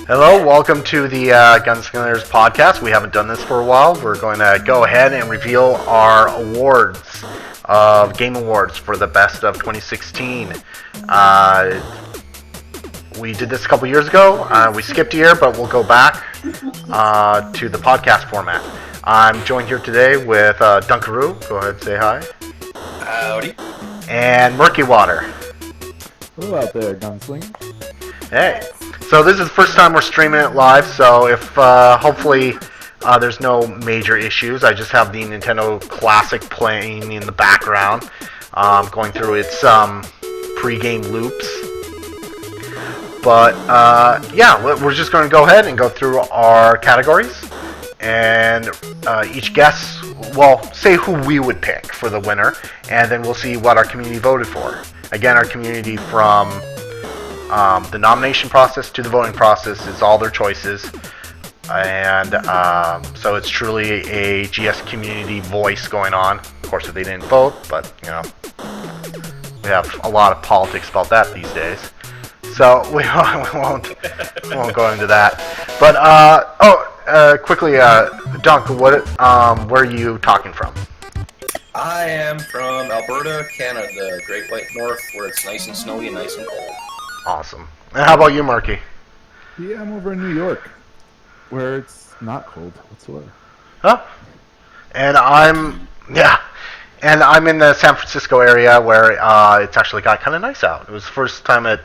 Hello, welcome to the Gunslingers podcast. We haven't done this for a while. We're going to go ahead and reveal our awards of Game Awards for the best of 2016. We did this a couple years ago. We skipped a year, but we'll go back to the podcast format. I'm joined here today with Dunkaroo. Go ahead and say hi. Howdy. And Murky Water. Hello out there, Gunslinger. Hey. So this is the first time we're streaming it live, so if hopefully there's no major issues. I just have the Nintendo Classic playing in the background, going through its pre-game loops. But yeah, we're just going to go ahead and go through our categories, and each guest will say who we would pick for the winner, and then we'll see what our community voted for. Again, our community from the nomination process to the voting process is all their choices, and so it's truly a GS community voice going on. Of course, if they didn't vote, but you know, we have a lot of politics about that these days, so we won't go into that. But quickly, Dunk, where are you talking from? I am from Alberta, Canada, Great White North, where it's nice and snowy and nice and cold. Awesome. And how about you, Murky? Yeah, I'm over in New York, where it's not cold whatsoever. Huh? And I'm in the San Francisco area where it's actually got kind of nice out. It was the first time it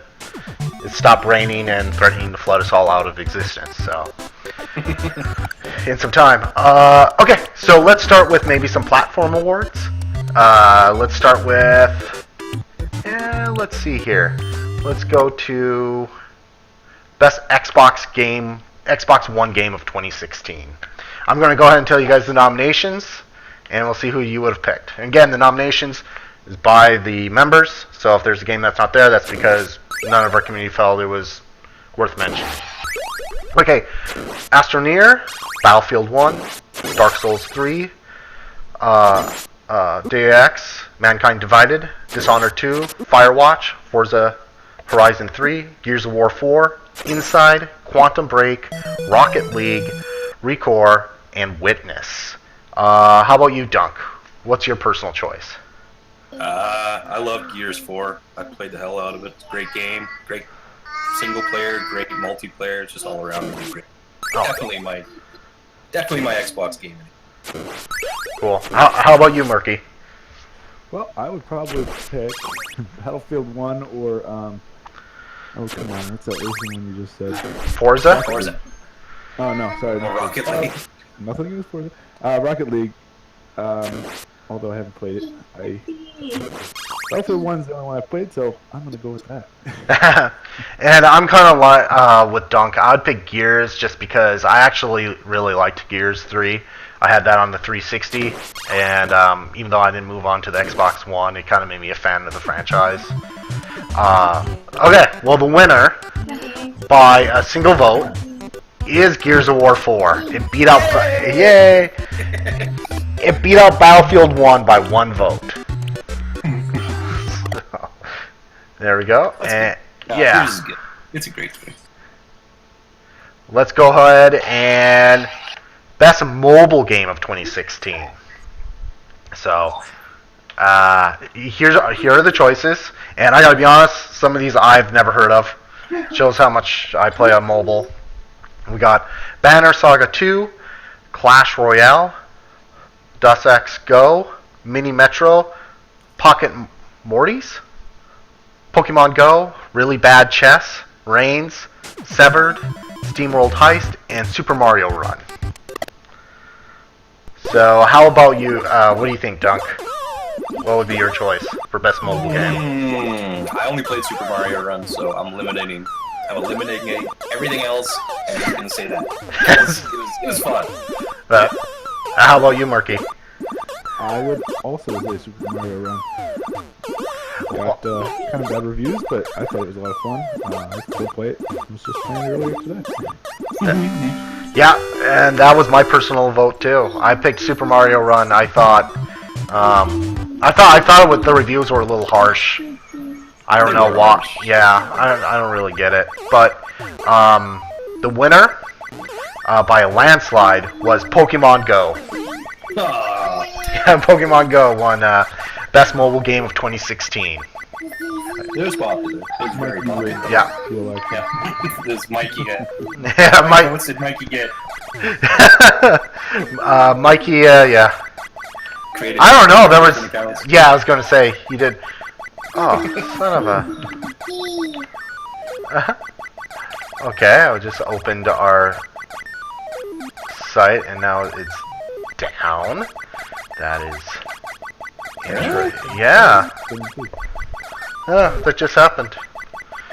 stopped raining and threatening to flood us all out of existence. So, in some time. Okay, so let's start with maybe some platform awards. Let's start with. Let's see here. Let's go to best Xbox One game of 2016. I'm going to go ahead and tell you guys the nominations, and we'll see who you would have picked. And again, the nominations is by the members, so if there's a game that's not there, that's because none of our community felt it was worth mentioning. Okay, Astroneer, Battlefield 1, Dark Souls 3, Deus Ex, Mankind Divided, Dishonored 2, Firewatch, Forza Horizon 3, Gears of War 4, Inside, Quantum Break, Rocket League, Recore, and Witness. How about you, Dunk? What's your personal choice? I love Gears 4. I played the hell out of it. It's a great game, great single player, great multiplayer. It's just all around really great. Oh. Definitely my Xbox game. Cool. How about you, Murky? Well, I would probably pick Battlefield 1 or, oh, come on, what's that racing one you just said? Forza? Forza. Oh, no, sorry. Or Rocket League. Nothing against Forza. Rocket League, although I haven't played it. Battlefield 1's the only one I've played, so I'm going to go with that. And I'm kind of like with Dunk. I would pick Gears just because I actually really liked Gears 3. I had that on the 360, and even though I didn't move on to the Xbox One, it kind of made me a fan of the franchise. Okay, well, the winner by a single vote is Gears of War 4. It beat out It beat out Battlefield 1 by one vote. So, there we go. And yeah, Gears is good. It's a great game. Let's go ahead and best mobile game of 2016. So, here are the choices, and I gotta be honest, some of these I've never heard of. Shows how much I play on mobile. We got Banner Saga 2, Clash Royale, Deus Ex Go, Mini Metro, Pocket Mortys, Pokemon Go, Really Bad Chess, Reigns, Severed, SteamWorld Heist, and Super Mario Run. So, how about you? What do you think, Dunk? What would be your choice for best mobile game? I only played Super Mario Run, so I'm eliminating everything else, and I'm gonna say that. It was fun. How about you, Murky? I would also say Super Mario Run. Got kind of bad reviews, but I thought it was a lot of fun. I still play it. I was just playing it earlier today. Yeah, and that was my personal vote too. I picked Super Mario Run. I thought the reviews were a little harsh I don't They know were why. harsh. Yeah, I don't really get it. But the winner by a landslide was Pokemon Go. Ah, Yeah, Pokemon Go won best mobile game of 2016. it was popular. It was very popular. Yeah. Feel like Yeah. This Mikey get. Yeah, Mike, what did Mikey get? Mikey, yeah. Created I don't know. There was, different accounts. yeah, I was gonna say he did. Oh, son of a. Okay, I just opened our site and now it's down. That is. Yeah. That just happened.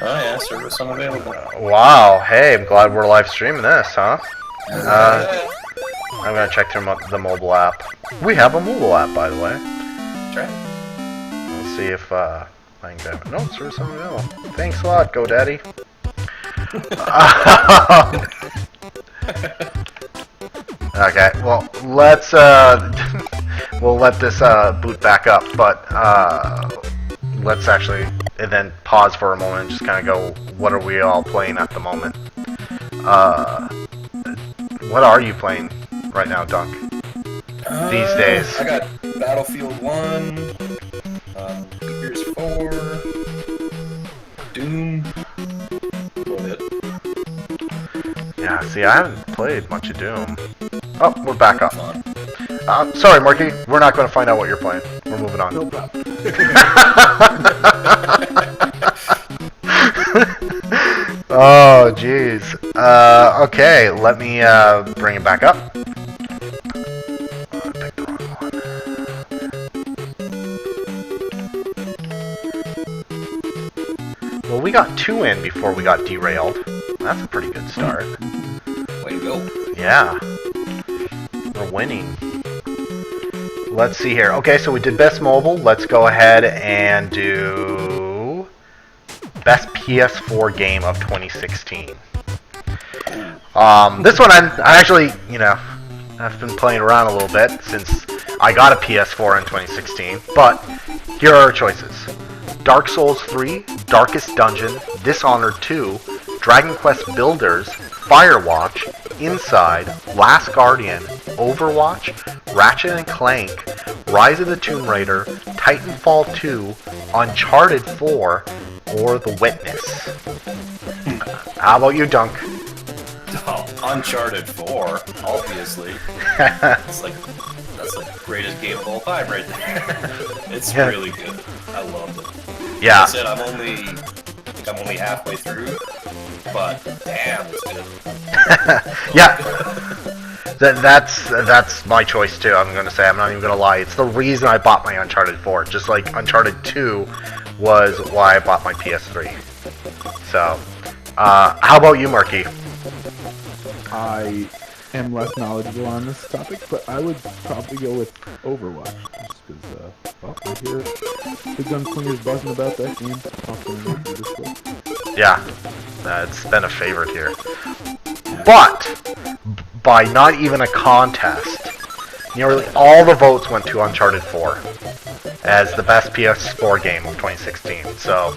Oh yeah, service unavailable. Wow. Hey, I'm glad we're live streaming this, huh? I'm gonna check through the mobile app. We have a mobile app, by the way. That's right. Let's see if I can get it. No, service unavailable. Thanks a lot, GoDaddy. Okay, well, let's we'll let this boot back up, but let's actually and then pause for a moment and just kind of go, what are we all playing at the moment? What are you playing right now, Dunk? These days. I got Battlefield 1, Gears 4, Doom. That's it. Yeah, see, I haven't played much of Doom. Oh, we're back up. Fun. Sorry, Marky, we're not going to find out what you're playing. We're moving on. no problem. Oh, jeez. Okay, let me bring it back up. I picked the wrong one. Well, we got 2 in before we got derailed. That's a pretty good start. Way to go. Yeah. We're winning. Let's see here. Okay, so we did best mobile. Let's go ahead and do best PS4 game of 2016. This one I actually, I've been playing around a little bit since I got a PS4 in 2016. But here are our choices: Dark Souls 3, Darkest Dungeon, Dishonored 2, Dragon Quest Builders, Firewatch, Inside, Last Guardian, Overwatch, Ratchet & Clank, Rise of the Tomb Raider, Titanfall 2, Uncharted 4, or The Witness. How about you, Dunk? Oh, Uncharted 4, obviously. That's like the greatest game of all time right there. It's Yeah. really good. I love it. Yeah. I said I'm only halfway through, but damn, it's good. Yeah. That's my choice too. I'm gonna say, I'm not even gonna lie. It's the reason I bought my Uncharted 4. Just like Uncharted 2 was why I bought my PS3. So, how about you, Marky? I am less knowledgeable on this topic, but I would probably go with Overwatch, just because, well, I hear the Gunslingers buzzing about that game. Often through this way. Yeah, it's been a favorite here. But by not even a contest, nearly all the votes went to Uncharted 4 as the best PS4 game of 2016. So,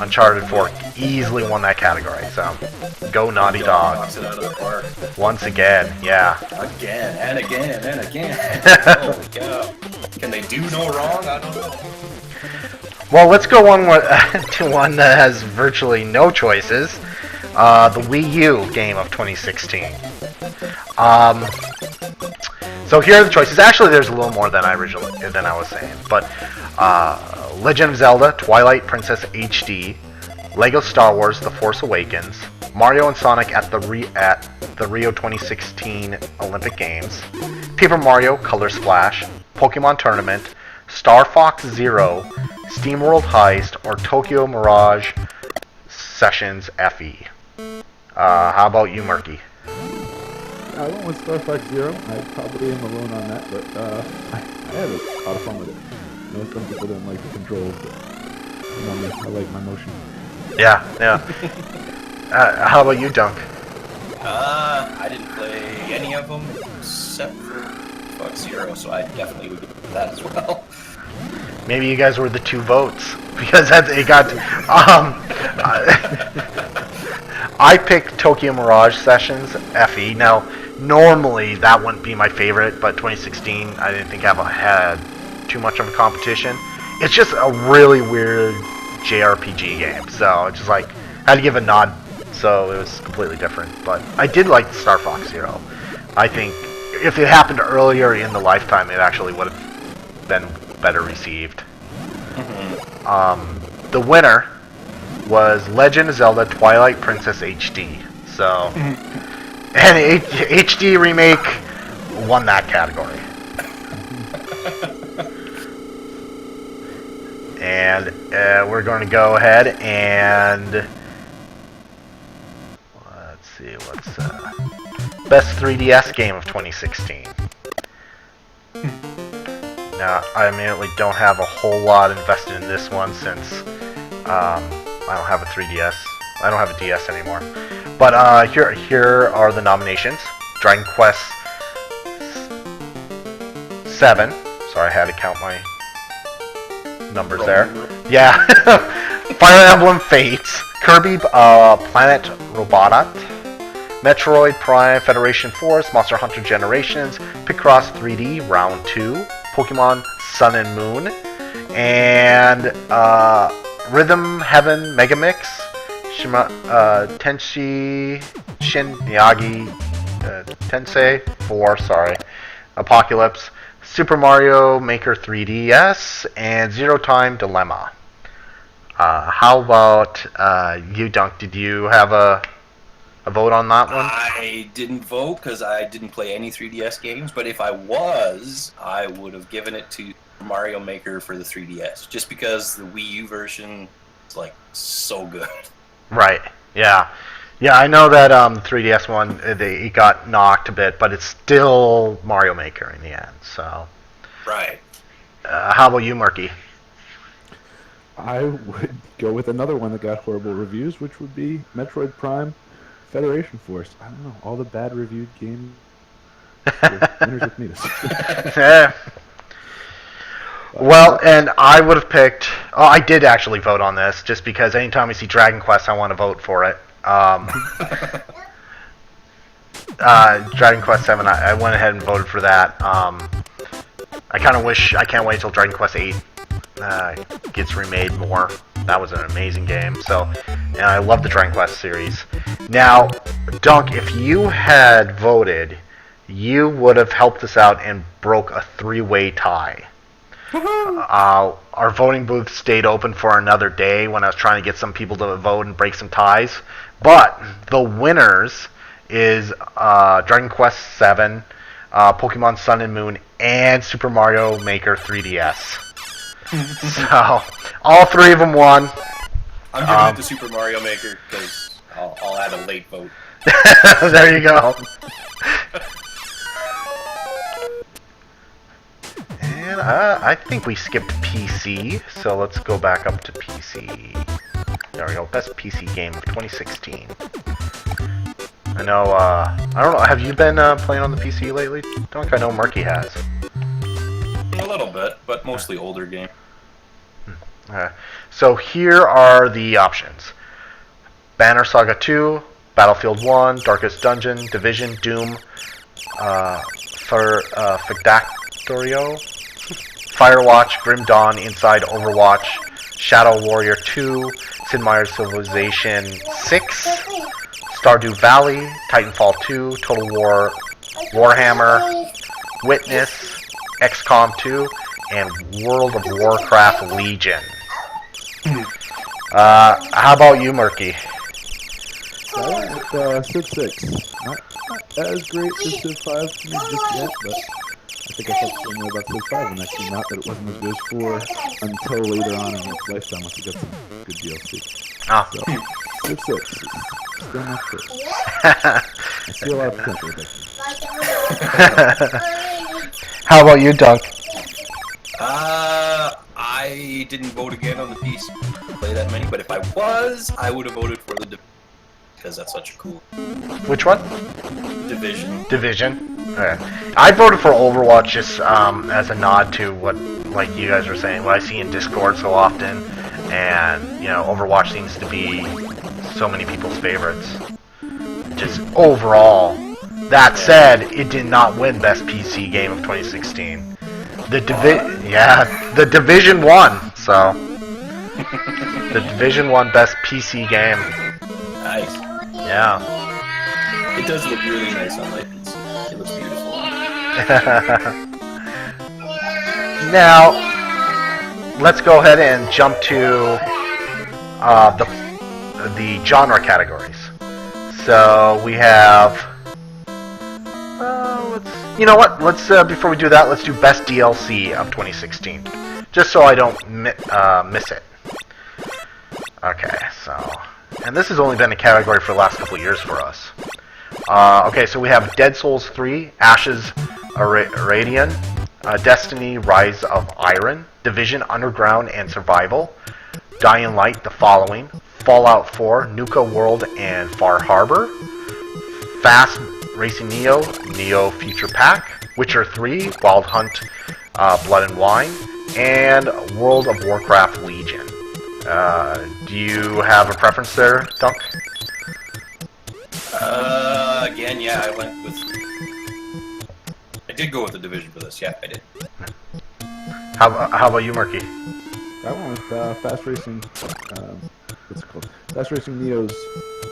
Uncharted 4 easily won that category. So, go Naughty Dog. Knocks it out of the park. Once again, yeah. Again and again and again. Holy cow. Can they do no wrong? I don't know. Well, let's go on to one that has virtually no choices. The Wii U game of 2016. So here are the choices. Actually, there's a little more than I was saying. But Legend of Zelda, Twilight Princess HD, Lego Star Wars: The Force Awakens, Mario and Sonic at the Rio 2016 Olympic Games, Paper Mario Color Splash, Pokemon Tournament, Star Fox Zero, SteamWorld Heist, or Tokyo Mirage Sessions FE. How about you, Murky? I went with Star Fox Zero. I probably am alone on that, but I had a lot of fun with it. I know some people didn't like the controls, but me, I like my motion. Yeah. How about you, Dunk? I didn't play any of them except for Fox Zero, so I definitely would give that as well. Maybe you guys were the 2 votes. because it got. I picked Tokyo Mirage Sessions FE. Now, normally that wouldn't be my favorite, but 2016 I didn't think I had too much of a competition. It's just a really weird JRPG game, so it's just like I had to give a nod. So it was completely different, but I did like Star Fox Zero. I think if it happened earlier in the lifetime, it actually would have been better received. The winner was Legend of Zelda Twilight Princess HD. So, and HD remake won that category. And we're going to go ahead and let's see what's best 3DS game of 2016. Now, I immediately don't have a whole lot invested in this one since I don't have a 3DS. I don't have a DS anymore. But here are the nominations. Dragon Quest 7. Sorry, I had to count my numbers there. Yeah. Fire Emblem Fates. Kirby Planet Robot. Metroid Prime Federation Force. Monster Hunter Generations. Picross 3D Round 2. Pokemon Sun and Moon. And Rhythm Heaven Megamix. Tenshi Shin Miyagi Tensei 4, sorry. Apocalypse. Super Mario Maker 3DS. And Zero Time Dilemma. How about you, Dunk? Did you have a vote on that one? I didn't vote because I didn't play any 3DS games, but if I was, I would have given it to Mario Maker for the 3DS, just because the Wii U version is like so good. Right. Yeah. Yeah, I know that 3DS one it got knocked a bit, but it's still Mario Maker in the end. So. Right. How about you, Murky? I would go with another one that got horrible reviews, which would be Metroid Prime Federation Force. I don't know, all the bad reviewed games were winners with me this year. Yeah. Well, and I would have picked. Oh, I did actually vote on this, just because anytime I see Dragon Quest, I want to vote for it. Dragon Quest 7, I went ahead and voted for that. I kind of wish. I can't wait till Dragon Quest 8 gets remade more. That was an amazing game. So, and I love the Dragon Quest series. Now, Dunk, if you had voted, you would have helped us out and broke a 3-way tie. Our voting booth stayed open for another day when I was trying to get some people to vote and break some ties. But the winners is Dragon Quest 7, Pokemon Sun and Moon, and Super Mario Maker 3DS. So, all three of them won. I'm giving it to Super Mario Maker because I'll add a late vote. There you go. And I think we skipped PC, so let's go back up to PC. There we go. Best PC game of 2016. I know, I don't know, have you been playing on the PC lately, Dunk? I know Murky has. A little bit, but mostly older game. So here are the options. Banner Saga 2, Battlefield 1, Darkest Dungeon, Division, Doom, Factorio, Firewatch, Grim Dawn, Inside Overwatch, Shadow Warrior 2, Sid Meier's Civilization 6, Stardew Valley, Titanfall 2, Total War, Warhammer, Witness, XCOM 2, and World of Warcraft Legion. How about you, Murky? I went with Civ 6. Not as great as Civ 5 to me just yet, but I think I felt so more about Civ 5 when that came out that it wasn't as good as 4 until later on in its lifetime once it got some good DLC. Oh. So, Civ 6 is still not good. I see a lot of potential with it. How about you, Dunk? I didn't vote again on the PC to play that many, but if I was, I would have voted for the Division because that's such a cool. Which one? Division. Division. Okay. I voted for Overwatch just as a nod to what, like you guys were saying, what I see in Discord so often, and Overwatch seems to be so many people's favorites. Just overall. That said, it did not win Best PC Game of 2016. The Division won. So the Division 1 Best PC Game. Nice. Yeah. It does look really nice on my PC. It looks beautiful. Now, let's go ahead and jump to the genre categories. So we have. Let's before we do that, let's do Best DLC of 2016, just so I don't miss it. Okay, and this has only been a category for the last couple of years for us. Okay, so we have Dead Souls 3, Ashes Aradian, Destiny: Rise of Iron, Division Underground and Survival, Dying Light: The Following, Fallout 4, Nuka World and Far Harbor, Fast Racing Neo Future Pack, Witcher 3, Wild Hunt, Blood and Wine, and World of Warcraft Legion. Do you have a preference there, Dunk? Again, yeah, I did go with the Division for this. Yeah, I did. How about you, Murky? I went with Fast Racing. What's it called? Fast Racing Neo's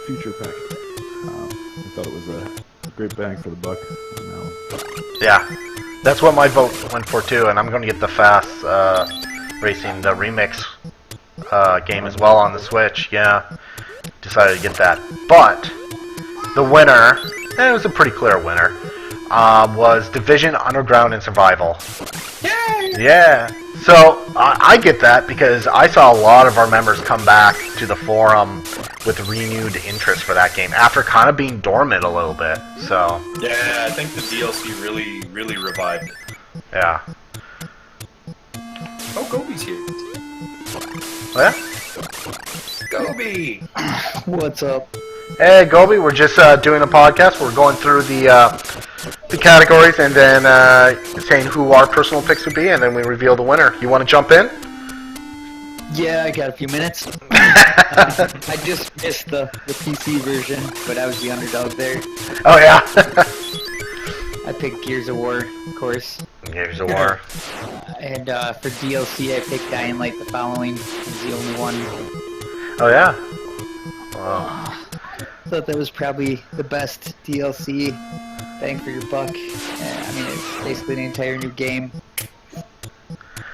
Future Pack. I thought it was a great bang for the buck. Yeah, that's what my vote went for too, and I'm going to get the Fast Racing, the remix game as well on the Switch. Yeah, decided to get that. But the winner, and it was a pretty clear winner, was Division Underground and Survival. Yay! Yeah. So I get that because I saw a lot of our members come back to the forum with renewed interest for that game after kind of being dormant a little bit. So yeah, I think the DLC really revived it. Yeah. Oh, Gobi's here. Oh, yeah? Gobi! What's up? Hey, Gobi, we're just doing a podcast. We're going through the categories and then saying who our personal picks would be, and then we reveal the winner. You want to jump in? Yeah, I got a few minutes. I just missed the PC version, but I was the underdog there. Oh, yeah. I picked Gears of War, of course. Gears of War. And for DLC, I picked Dying Light: The Following. It was the only one. Oh, yeah? Wow. Thought that was probably the best DLC. Bang for your buck. I mean, it's basically an entire new game.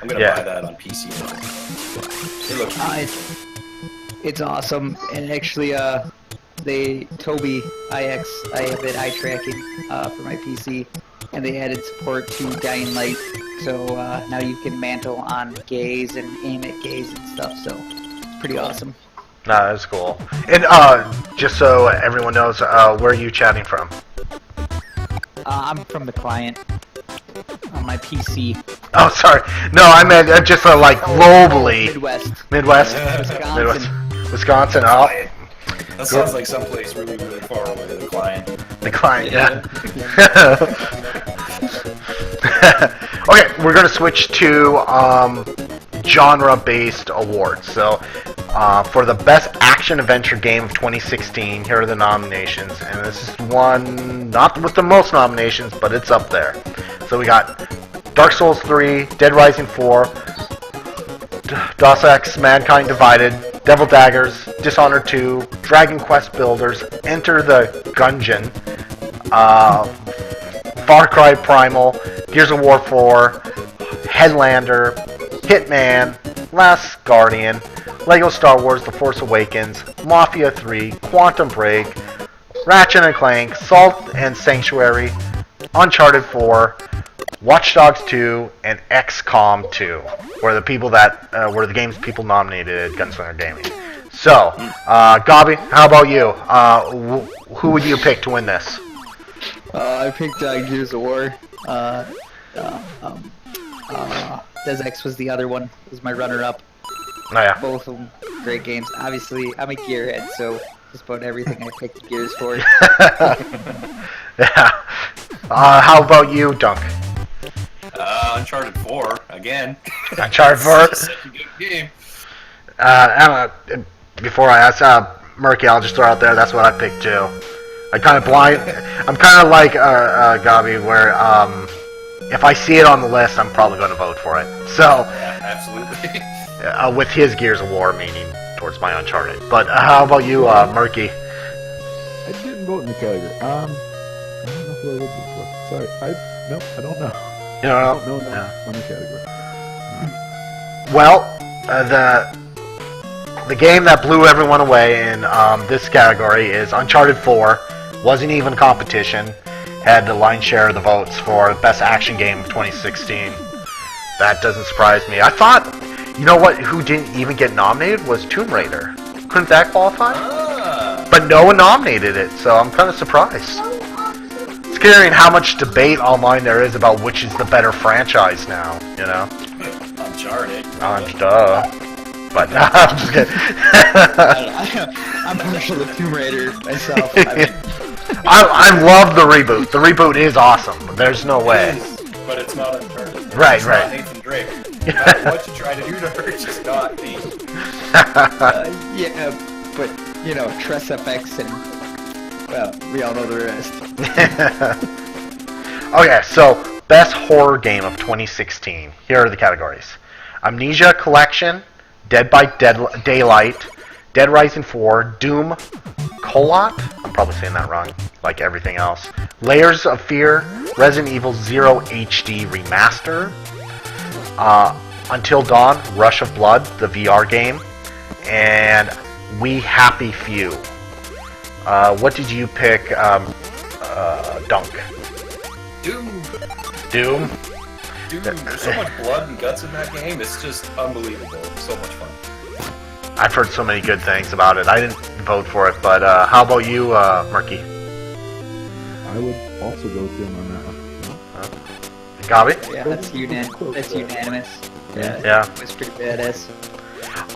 I'm gonna buy that on PC. It looks it's awesome, and actually, Toby I have it eye tracking for my PC, and they added support to Dying Light, so now you can mantle on gaze and aim at gaze and stuff. So it's pretty awesome. Nah, that's cool. And just so everyone knows, where are you chatting from? I'm from the client on my PC. Oh, sorry. No, I meant just like globally. Midwest. Wisconsin. Oh. That sounds like someplace really far away. The client. The client, yeah. Okay, we're gonna switch to genre-based awards. So, for the best action adventure game of 2016, here are the nominations, and this is one not with the most nominations, but it's up there. So we got Dark Souls 3, Dead Rising 4, Deus Ex: Mankind Divided, Devil Daggers, Dishonored 2, Dragon Quest Builders, Enter the Gungeon, Far Cry Primal, Gears of War 4, Headlander, Hitman, Last Guardian, Lego Star Wars: The Force Awakens, Mafia 3, Quantum Break, Ratchet & Clank, Salt and Sanctuary, Uncharted 4, Watch Dogs 2, and XCOM 2 were the people that were the games people nominated at Gunslinger Gaming. So, Gabi, how about you? Who would you pick to win this? I picked Gears of War. Deus Ex was the other one. Was my runner-up. Oh, yeah. Both of them great games. Obviously, I'm a gearhead, so just about everything I picked Gears for. Yeah. How about you, Dunk? Uncharted 4 again. Uncharted 4. Such a good game. Before I ask, Murky, I'll just throw out there. That's what I picked too. I'm kind of like Gabi, where if I see it on the list, I'm probably going to vote for it. So, Yeah, absolutely. with his Gears of War meaning towards my Uncharted. But how about you, Murky? I didn't vote in the category. I don't know who I voted for. Sorry, I don't know. You know, I don't know that on the category. well, the game that blew everyone away in this category is Uncharted 4. Wasn't even competition. Had the lion's share of the votes for Best Action Game of 2016. That doesn't surprise me. I thought, you know what, who didn't even get nominated was Tomb Raider. Couldn't that qualify? But no one nominated it, so I'm kind of surprised. It's scary how much debate online there is about which is the better franchise now, you know? Uncharted. Duh. But no, I'm just kidding. I'm partial to Tomb Raider myself. I love the reboot. The reboot is awesome. There's no way. It is, but it's not Uncharted. Right, It's right. not Nathan Drake. No matter what you try to do to her, it's just not me. Yeah, but you know, Tress FX and well, we all know the rest. Okay, so Best Horror Game of 2016. Here are the categories. Amnesia Collection, Dead by Daylight, Dead Rising 4, Doom, Colot, I'm probably saying that wrong, like everything else, Layers of Fear, Resident Evil 0 HD Remaster, Until Dawn, Rush of Blood, the VR game, and We Happy Few. What did you pick, Dunk? Doom. Doom? Dude, there's so much blood and guts in that game. It's just unbelievable. It's so much fun. I've heard so many good things about it. I didn't vote for it, but how about you, Murky? I would also go with Doom on that one. Gabi? Yeah, that's unanimous. Yeah. It was pretty badass.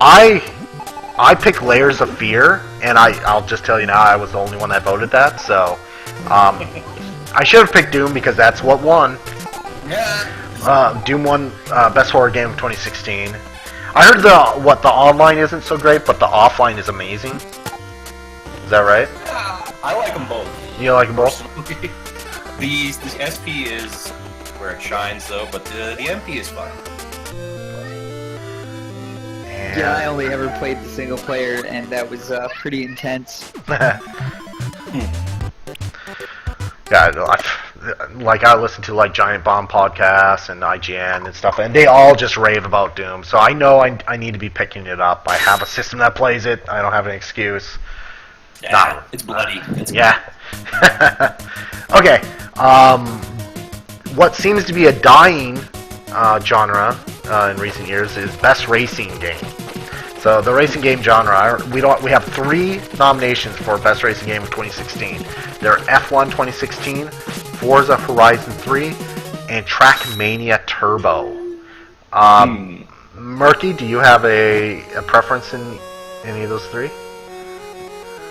I picked Layers of Fear, and I'll just tell you now, I was the only one that voted that, so I should have picked Doom because that's what won. Yeah. Doom won Best Horror Game of 2016. I heard the online isn't so great, but the offline is amazing. Is that right? I like them both. You like them both? Personally. The SP is where it shines, though, but the MP is fun. Yeah, I only ever played the single player, and that was pretty intense. Yeah, I listen to like Giant Bomb podcasts and IGN and stuff, and they all just rave about Doom. So I know I need to be picking it up. I have a system that plays it. I don't have an excuse. Yeah, it's bloody. Yeah. Okay. What seems to be a dying genre in recent years is best racing game. So the racing game genre, we have 3 nominations for best racing game of 2016. They're F1 2016, Forza Horizon 3, and Trackmania Turbo. Murky, do you have a preference in any of those 3?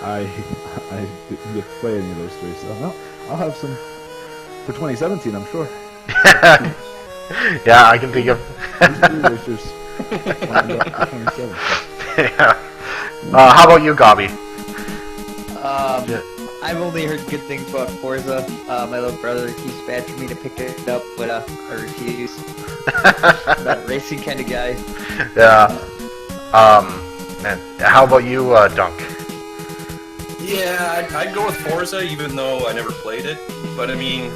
I didn't get to play any of those 3, so no, I'll have some for 2017, I'm sure. Yeah, I can think of. Racers. Yeah. How about you, Gabi? I've only heard good things about Forza. My little brother keeps badgering me to pick it up, but I refuse. I'm not a racing kind of guy. Yeah. And how about you, Dunk? Yeah, I'd go with Forza, even though I never played it. But I mean,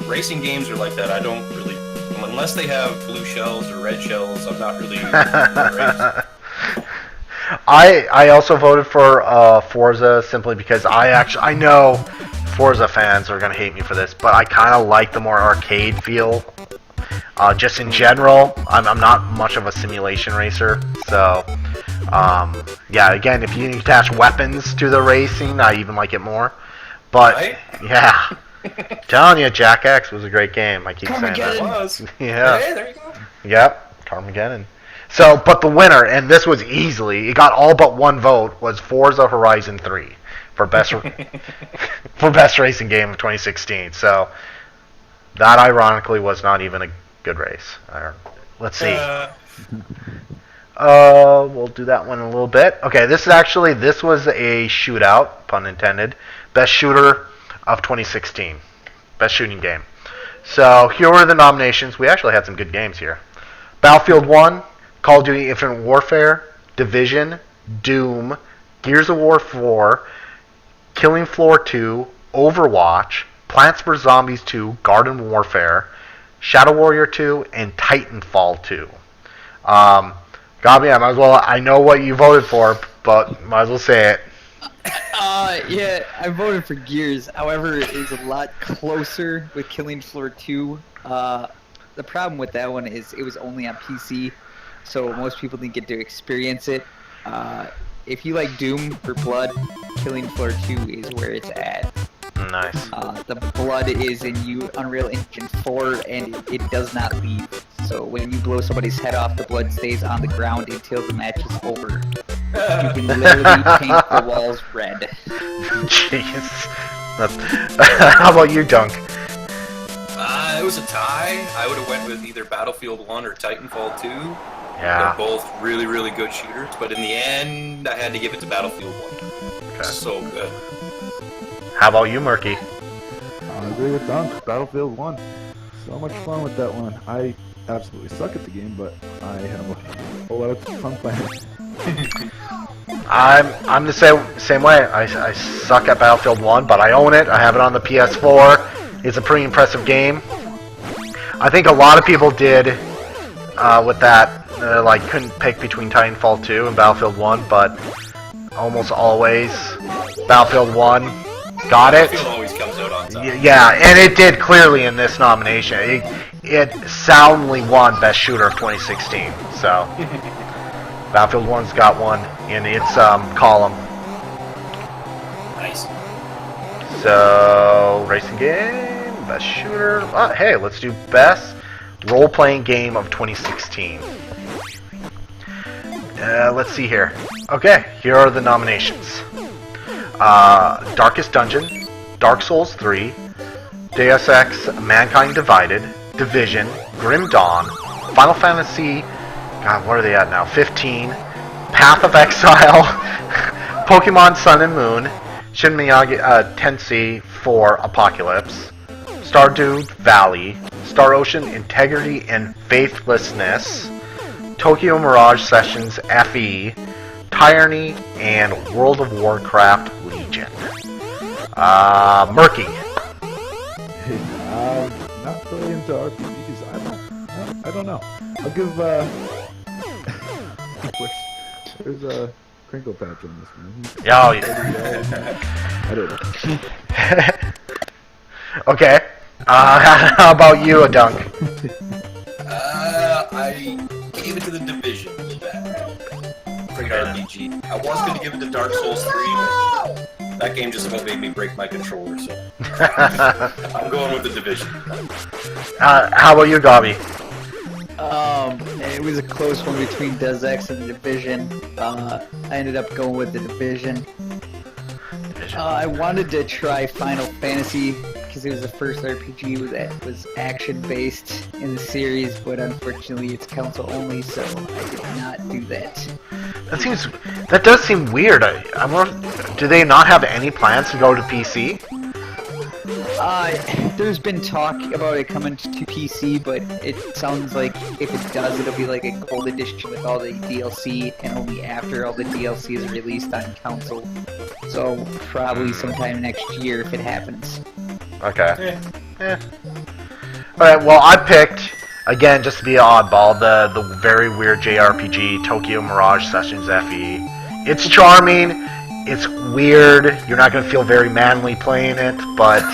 racing games are like that. I don't really, unless they have blue shells or red shells, I'm not really. I also voted for Forza simply because I know Forza fans are gonna hate me for this, but I kind of like the more arcade feel. Just in general, I'm not much of a simulation racer, so yeah. Again, if you attach weapons to the racing, I even like it more. But Right? yeah, telling you, Jack X was a great game. I keep saying It that. was. Yeah. Hey, there you go. Yep, Carmageddon. So, but the winner, and this was easily, it got all but 1 vote, was Forza Horizon 3 for best for best racing game of 2016. So that ironically was not even a good race. Let's see. We'll do that one in a little bit. Okay, this was a shootout, pun intended. Best shooter of 2016. Best shooting game. So here were the nominations. We actually had some good games here. Battlefield 1, Call of Duty Infinite Warfare, Division, Doom, Gears of War 4, Killing Floor 2, Overwatch, Plants vs. Zombies 2, Garden Warfare, Shadow Warrior 2, and Titanfall 2. Gabi, I know what you voted for, but might as well say it. Yeah, I voted for Gears. However, it is a lot closer with Killing Floor 2. The problem with that one is it was only on PC, so most people didn't get to experience it. If you like Doom for Blood, Killing Floor 2 is where it's at. Nice. The blood is in Unreal Engine 4, and it does not leave. So when you blow somebody's head off, the blood stays on the ground until the match is over. You can literally paint the walls red. Jeez. How about you, Dunk? It was a tie. I would have went with either Battlefield 1 or Titanfall 2. Yeah. They're both really, really good shooters, but in the end, I had to give it to Battlefield 1. Okay. So good. How about you, Murky? I agree with Dunk. Battlefild 1. So much fun with that one. I absolutely suck at the game, but I have a whole lot of fun playing it. I'm the same way. I suck at Battlefield 1, but I own it. I have it on the PS4. It's a pretty impressive game. I think a lot of people did with that. Like couldn't pick between Titanfall 2 and Battlefield 1, but almost always Battlefield 1 got it. Battlefield always comes out on top. Yeah, and it did clearly in this nomination. It soundly won Best Shooter of 2016. So Battlefield 1's got one in its column. Nice. So racing game, Best Shooter. Hey, let's do Best Role-Playing Game of 2016. Let's see here. Okay, here are the nominations. Darkest Dungeon, Dark Souls 3, Deus Ex Mankind Divided, Division, Grim Dawn, Final Fantasy, God, what are they at now? 15, Path of Exile, Pokemon Sun and Moon, Shin Megami Tensei 4 Apocalypse, Stardew Valley, Star Ocean Integrity and Faithlessness, Tokyo Mirage Sessions FE, Tyranny, and World of Warcraft Legion. Murky. Not really into RPGs. I don't know. I'll give there's a crinkle patch on this one. Oh, yeah. I don't know. Okay. How about you, Dunk? I gave it to the Division with that. Great RPG. I was going to give it to Dark Souls 3, but that game just about made me break my controller, so I'm going with the Division. How about you, Gabi? It was a close one between Deus Ex and the Division. I ended up going with the Division. I wanted to try Final Fantasy because it was the first RPG that was action-based in the series, but unfortunately it's console only, so I did not do that. That does seem weird. Do they not have any plans to go to PC? There's been talk about it coming to PC, but it sounds like if it does, it'll be like a gold edition with all the DLC, and only after all the DLC is released on console. So probably sometime next year if it happens. Okay. Alright, well I picked, again, just to be an oddball, the very weird JRPG, Tokyo Mirage Sessions FE. It's charming, it's weird, you're not going to feel very manly playing it, but...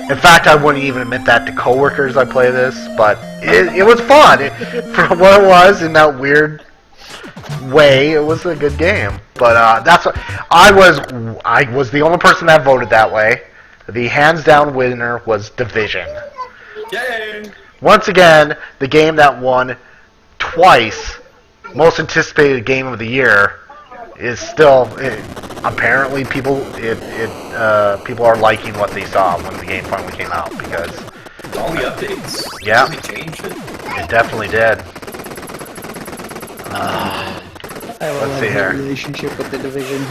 In fact, I wouldn't even admit that to coworkers I play this, but it was fun. For what it was, in that weird way, it was a good game. But that's what I was the only person that voted that way. The hands-down winner was Division. Yay! Once again, the game that won twice most anticipated game of the year is still apparently people are liking what they saw when the game finally came out because all the updates. Yeah, Really changed it. It definitely did. I will Let's love see your here. relationship with the division.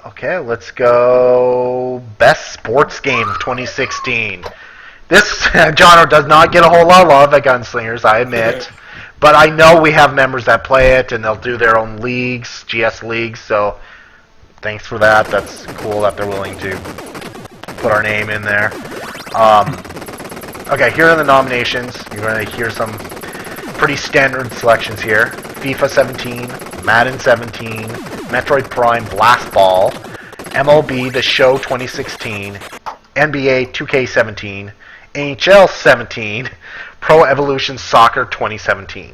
Okay, let's go Best Sports Game of 2016. This genre does not get a whole lot of love at Gunslingers, I admit. But I know we have members that play it, and they'll do their own leagues, GS leagues, so thanks for that. That's cool that they're willing to put our name in there. Okay, here are the nominations. You're going to hear some pretty standard selections here. FIFA 17, Madden 17, Metroid Prime Blast Ball, MLB The Show 2016, NBA 2K17, NHL 17, Pro Evolution Soccer 2017.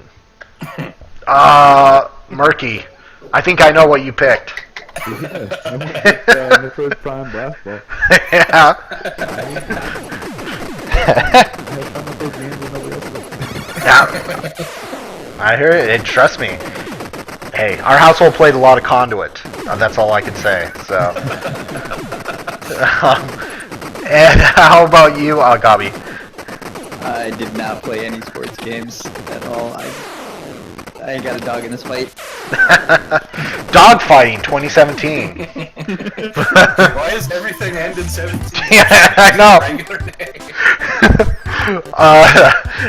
Murky, I think I know what you picked. Yeah, I went with Metroid Prime Blast Ball. Yeah. I had fun with those games and nobody else did. Yeah. I hear it. Trust me. Hey, our household played a lot of Conduit. That's all I can say. So. And how about you, Gabi? I did not play any sports games at all. I ain't got a dog in this fight. Dogfighting 2017. Why is everything end in 17? Yeah, I know. Regular name.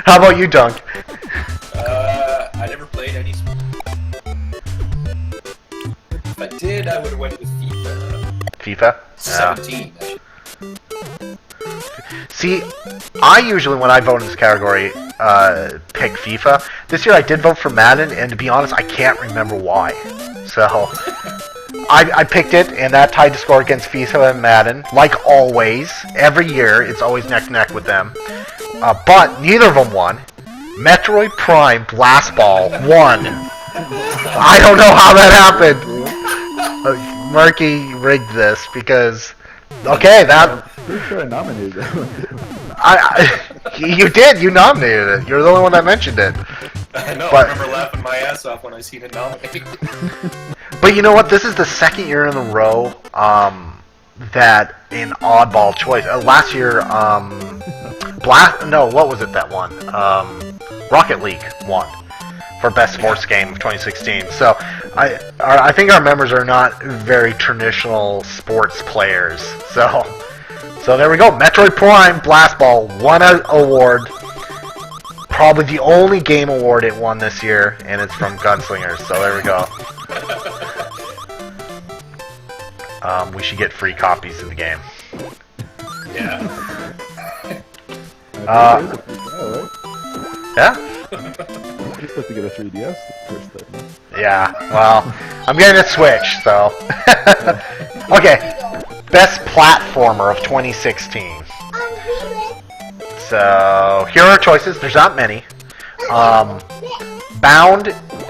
How about you, Dunk? I never played any sports. If I did, I would have went with FIFA. FIFA? 17. See, I usually, when I vote in this category, pick FIFA. This year I did vote for Madden, and to be honest, I can't remember why. So, I picked it, and that tied the score against FIFA and Madden. Like always, every year, it's always neck-to-neck with them. But neither of them won. Metroid Prime Blast Ball won. I don't know how that happened. Murky rigged this, because... Okay, that... Pretty sure I nominated that one. You did. You nominated it. You're the only one that mentioned it. I know. But- I remember laughing my ass off when I seen it nominated. But you know what? This is the second year in a row that an oddball choice. Last year, what was it that won? Rocket League won for Best Sports Game of 2016. So I think our members are not very traditional sports players. So there we go. Metroid Prime Blast Ball won an award. Probably the only game award it won this year, and it's from Gunslingers. So there we go. We should get free copies of the game. Yeah. Yeah? You're supposed to get a 3DS first time. Yeah, well, I'm getting a Switch, so. Okay, Best Platformer of 2016. So, here are our choices. There's not many. Bound,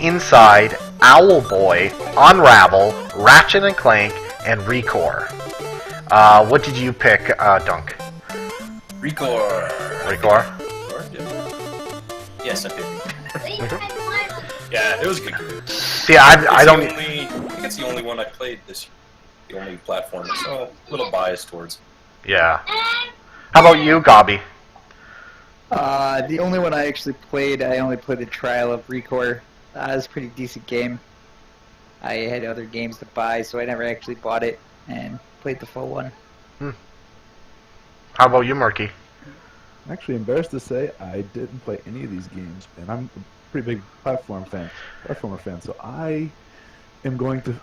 Inside, Owlboy, Unravel, Ratchet and Clank, and Recore. What did you pick, Dunk? Recore. Recore? Yes, I picked Recore. Yeah, it was a good game. See, I don't... I think it's the only one I played this year. The only platformer, so a little biased towards it. Yeah. How about you, Gabi? The only one I actually played, I only played a trial of Recore. It was a pretty decent game. I had other games to buy, so I never actually bought it and played the full one. How about you, Murky? I'm actually embarrassed to say I didn't play any of these games, and I'm a pretty big platformer fan, so I am going to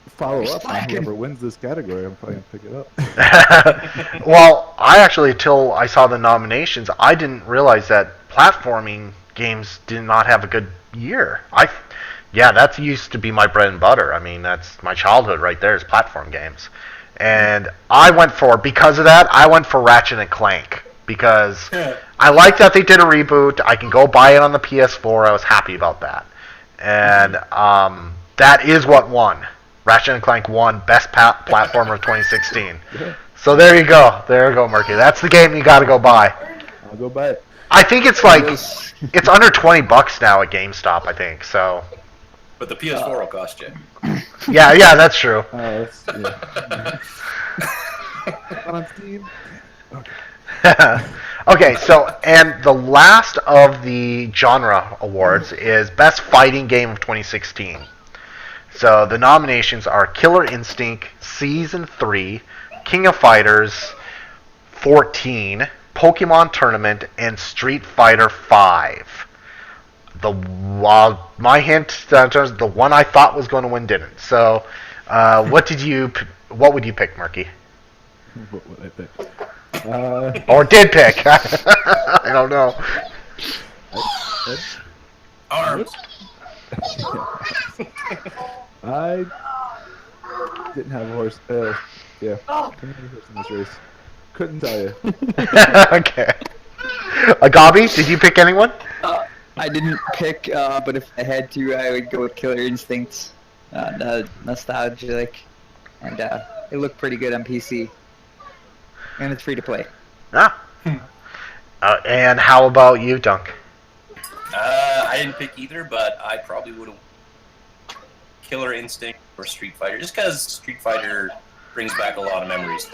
follow up on whoever wins this category. I'm probably going to pick it up. Well, I actually, till I saw the nominations, I didn't realize that platforming games did not have a good year. Yeah, that used to be my bread and butter. I mean, that's my childhood right there is platform games. And because of that, I went for Ratchet and Clank. Because I like that they did a reboot. I can go buy it on the PS4. I was happy about that. And that is what won. Ratchet and Clank won Best Platformer of 2016. So there you go. There you go, Murky. That's the game you got to go buy. I'll go buy it. I think it's like it's under $20 now at GameStop. I think so. But the PS4 will cost you. Yeah, that's true. Yeah. On Steam. Okay. Okay, so and the last of the genre awards is Best Fighting Game of 2016. So the nominations are Killer Instinct Season 3, King of Fighters 14, Pokemon Tournament, and Street Fighter 5. My hint in terms of the one I thought was going to win didn't. So, what would you pick, Murky? What would I pick? Or did pick? I don't know. Arms. I didn't have a horse. Yeah, didn't have a horse in this race. Couldn't tell you. Okay. Agabi, did you pick anyone? I didn't pick, but if I had to, I would go with Killer Instincts. Nostalgic, and it looked pretty good on PC. And it's free to play. Ah. And how about you, Dunk? I didn't pick either, but I probably would have Killer Instinct or Street Fighter, just because Street Fighter brings back a lot of memories.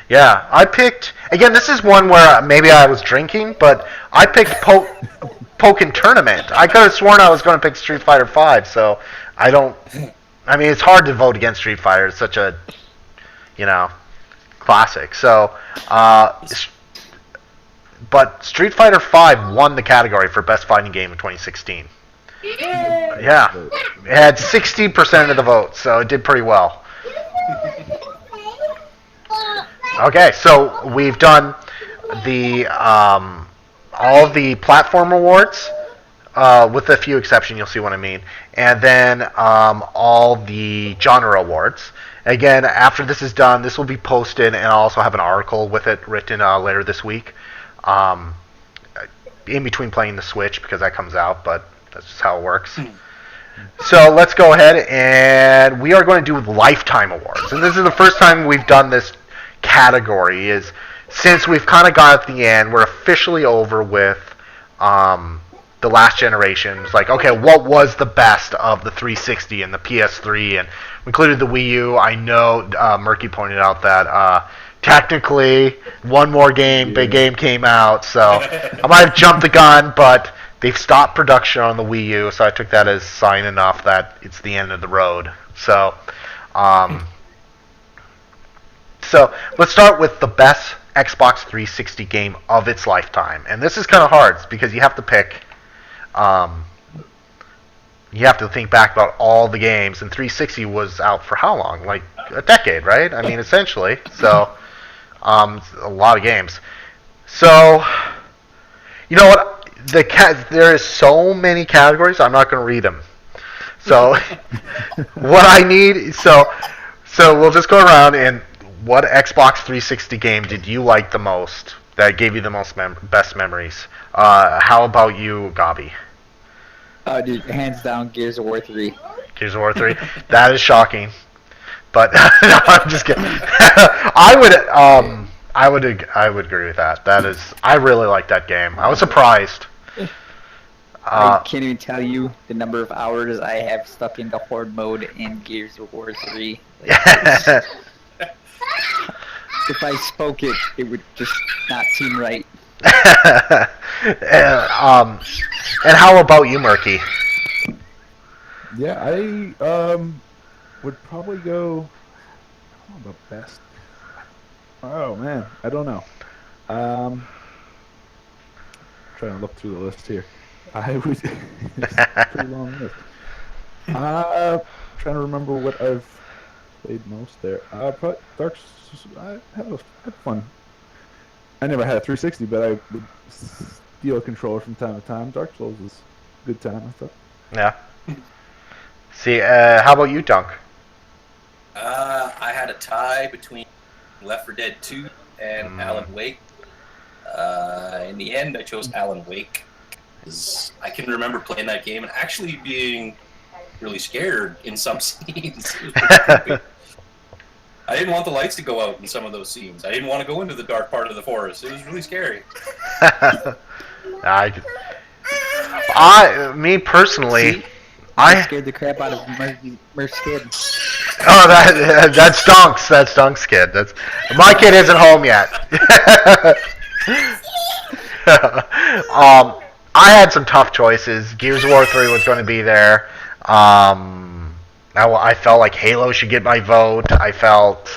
Yeah, I picked. Again, this is one where maybe I was drinking, but I picked Pokken Tournament. I could have sworn I was going to pick Street Fighter 5, so I don't. I mean, it's hard to vote against Street Fighter. It's such a, classic. So, but Street Fighter 5 won the category for Best Fighting Game of 2016. Yeah, it had 60% of the votes, so it did pretty well. Okay, so we've done the all of the platform awards, with a few exceptions. You'll see what I mean, and then all the genre awards. Again, after this is done, this will be posted, and I'll also have an article with it written later this week. In between playing the Switch, because that comes out, but that's just how it works. So let's go ahead, and we are going to do Lifetime Awards, and this is the first time we've done this category. Is since we've kind of got at the end, we're officially over with the last generation. It's like, okay, what was the best of the 360 and the PS3, and we included the Wii U. I know Murky pointed out that technically one more big game came out, so I might have jumped the gun, but they've stopped production on the Wii U, so I took that as sign enough that it's the end of the road. So, so let's start with the best Xbox 360 game of its lifetime, and this is kind of hard because you have to pick. You have to think back about all the games, and 360 was out for how long? Like a decade, right? I mean, essentially. So, a lot of games. So, you know what? There is so many categories. I'm not going to read them. So, what I need. So we'll just go around and what Xbox 360 game did you like the most? That gave you the most best memories. How about you, Gabi? Dude, hands down, Gears of War 3. Gears of War 3. That is shocking. But no, I'm just kidding. I would agree with that. I really like that game. I was surprised. I can't even tell you the number of hours I have stuck into Horde mode in Gears of War 3. Like, if I spoke it, it would just not seem right. And how about you, Murky? Yeah, I would probably go. The best. Oh man, I don't know. Trying to look through the list here. I would. It's a pretty long list. Trying to remember what I've played most there. Probably I had fun. I never had a 360, but I would steal a controller from time to time. Dark Souls is a good time, I thought. Yeah. See, how about you, Dunk? I had a tie between Left 4 Dead 2 and Alan Wake. In the end, I chose Alan Wake because I can remember playing that game and actually being really scared in some scenes. It was pretty creepy. I didn't want the lights to go out in some of those scenes. I didn't want to go into the dark part of the forest. It was really scary. Me personally, I scared the crap out of Murph's kid. Oh, that's Dunks. That's Dunks' kid. That's my kid isn't home yet. I had some tough choices. Gears of War 3 was going to be there. I felt like Halo should get my vote. I felt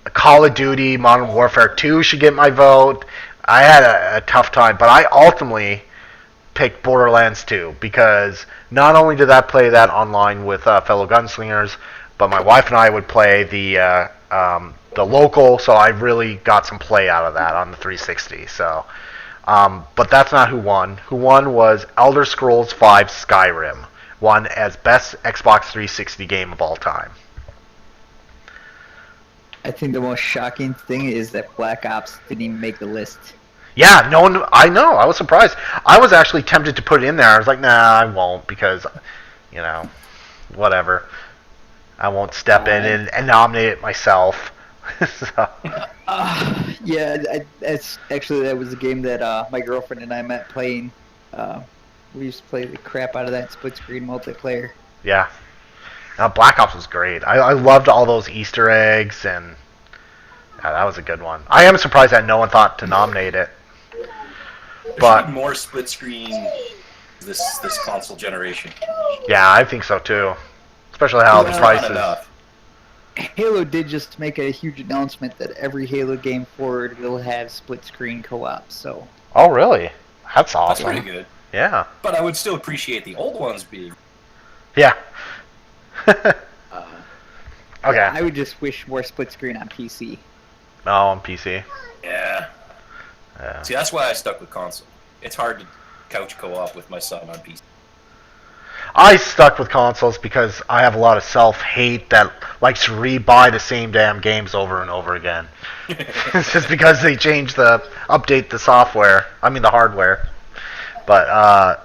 Call of Duty Modern Warfare 2 should get my vote. I had a tough time, but I ultimately picked Borderlands 2 because not only did I play that online with fellow gunslingers, but my wife and I would play the local, so I really got some play out of that on the 360. So, but that's not who won. Who won was Elder Scrolls V Skyrim, won as best Xbox 360 game of all time. I think the most shocking thing is that Black Ops didn't even make the list. Yeah, no one. I know. I was surprised. I was actually tempted to put it in there. I was like, nah, I won't because, whatever. I won't step in and nominate it myself. So. That was a game that my girlfriend and I met playing. We used to play the crap out of that split screen multiplayer. Yeah. Black Ops was great. I loved all those Easter eggs, and that was a good one. I am surprised that no one thought to nominate it. There's more split screen this console generation. Yeah, I think so too. Especially how the prices. Halo did just make a huge announcement that every Halo game forward will have split screen co-op. So. Oh really? That's awesome. That's pretty good. Yeah. But I would still appreciate the old ones being. Yeah. Okay. I would just wish more split screen on PC. No, on PC. Yeah. See, that's why I stuck with console. It's hard to couch co-op with my son on PC. I stuck with consoles because I have a lot of self-hate that likes to re-buy the same damn games over and over again. It's just because they update the software. I mean the hardware. But,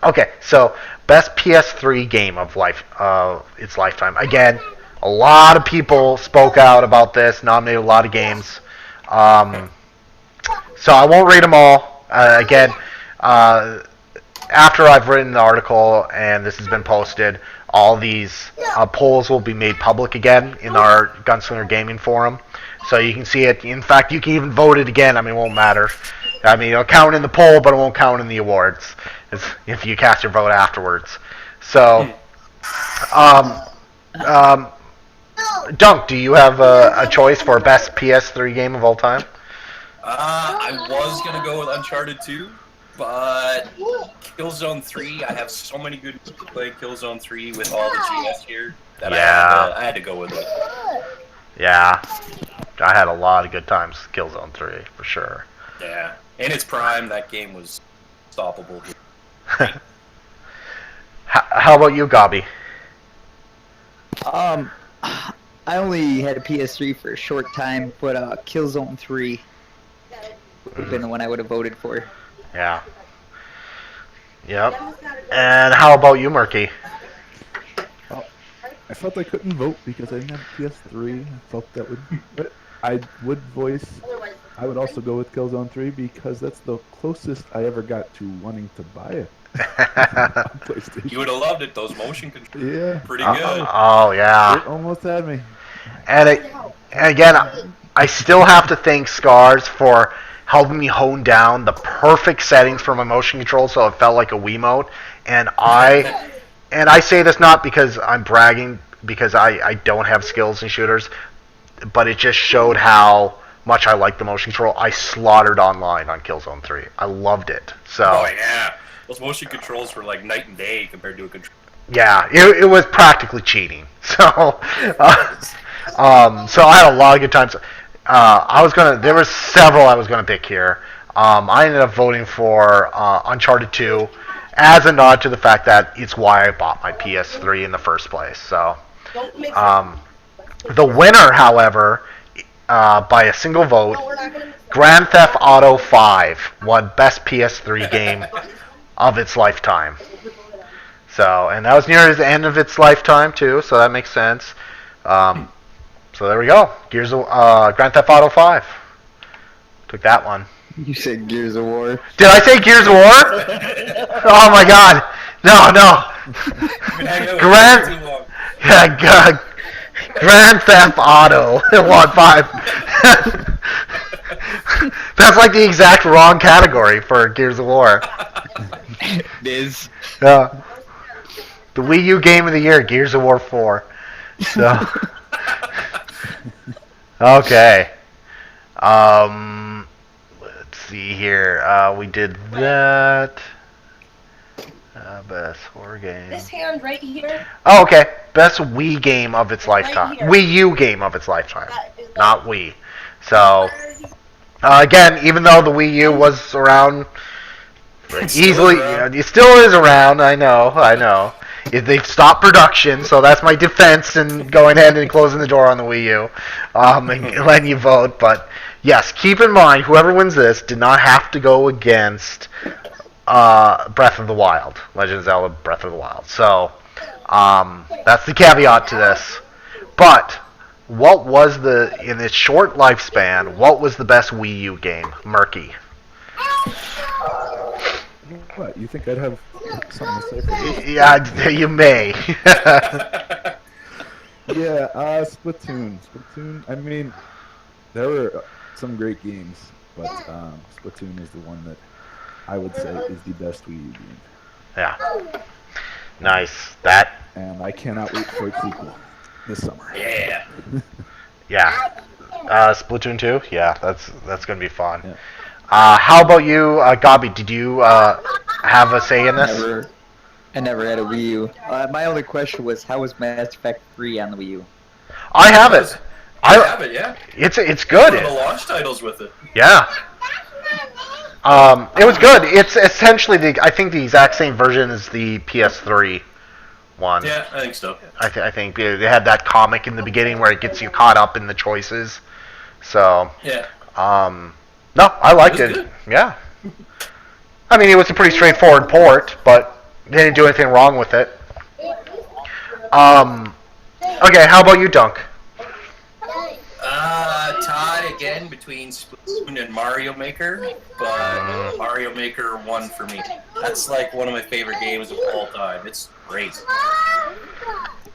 okay, so best PS3 game of its lifetime. Again, a lot of people spoke out about this, nominated a lot of games. So I won't read them all. Again, after I've written the article and this has been posted, all these polls will be made public again in our Gunslinger Gaming Forum. So you can see it. In fact, you can even vote it again. I mean, it won't matter. I mean, it'll count in the poll, but it won't count in the awards if you cast your vote afterwards. So, Dunk, do you have a choice for best PS3 game of all time? I was going to go with Uncharted 2, but Killzone 3, I have so many good people to play Killzone 3 with all the GS here that I had to go with it. Yeah. I had a lot of good times with Killzone 3, for sure. Yeah. In its prime, that game was stoppable. How about you, Gobby? I only had a PS3 for a short time, but Killzone 3 would have been the one I would have voted for. Yeah. Yep. And how about you, Murky? Well, I felt I couldn't vote because I didn't have a PS3. I felt that would... But I would also go with Killzone 3 because that's the closest I ever got to wanting to buy it. PlayStation. You would have loved it. Those motion controls. Yeah. Pretty good. Oh, yeah. It almost had me. And again, I still have to thank Scars for helping me hone down the perfect settings for my motion control so it felt like a Wiimote. And I say this not because I'm bragging, because I don't have skills in shooters, but it just showed how much I like the motion control. I slaughtered online on Killzone 3. I loved it. So. Oh yeah, those motion controls were like night and day compared to a control. Yeah, it was practically cheating. So, so I had a lot of good times. There were several I was gonna pick here. I ended up voting for Uncharted 2 as a nod to the fact that it's why I bought my PS3 in the first place. So, the winner, however, by a single vote, Grand Theft Auto 5 won Best PS3 Game of its lifetime. So, and that was near the end of its lifetime too, so that makes sense. So there we go. Grand Theft Auto 5. Took that one. You said Gears of War. Did I say Gears of War? Oh my God! No. Yeah, God. Grand Theft Auto. Won 5. That's like the exact wrong category for Gears of War. It is. Yeah. The Wii U Game of the Year, Gears of War 4. So. Okay. Let's see here. We did that. Best horror game. This hand right here. Oh, okay. Best Wii game of its lifetime. here. Wii U game of its lifetime. Is that- Not Wii. So, again, even though the Wii U was around It's still easily, around. it still is around. I know. They've stopped production, so that's my defense in going ahead and closing the door on the Wii U, and letting you vote. But yes, keep in mind, whoever wins this did not have to go against Breath of the Wild, Legend of Zelda: Breath of the Wild. So that's the caveat to this. But what was in its short lifespan? What was the best Wii U game? Murky. What? You think I'd have something to say for this? Yeah, you may. Yeah, Splatoon. Splatoon. I mean, there were some great games, but Splatoon is the one that I would say is the best Wii U game. Yeah. Nice. That. And I cannot wait for a sequel this summer. Yeah. Yeah. Splatoon 2. Yeah, that's gonna be fun. Yeah. How about you, Gabi? Did you have a say in this? I never had a Wii U. My only question was, how was Mass Effect 3 on the Wii U? I have it. I have it, yeah. It's good. One of the launch titles with it. Yeah. It was good. It's essentially I think the exact same version as the PS3 one. Yeah, I think so. I think they had that comic in the beginning where it gets you caught up in the choices. So, Yeah. no, I liked It it. was good. Yeah. I mean, it was a pretty straightforward port, but they didn't do anything wrong with it. Okay, how about you, Dunk? Tied again between Splatoon and Mario Maker, but Mario Maker won for me. That's like one of my favorite games of all time. It's great.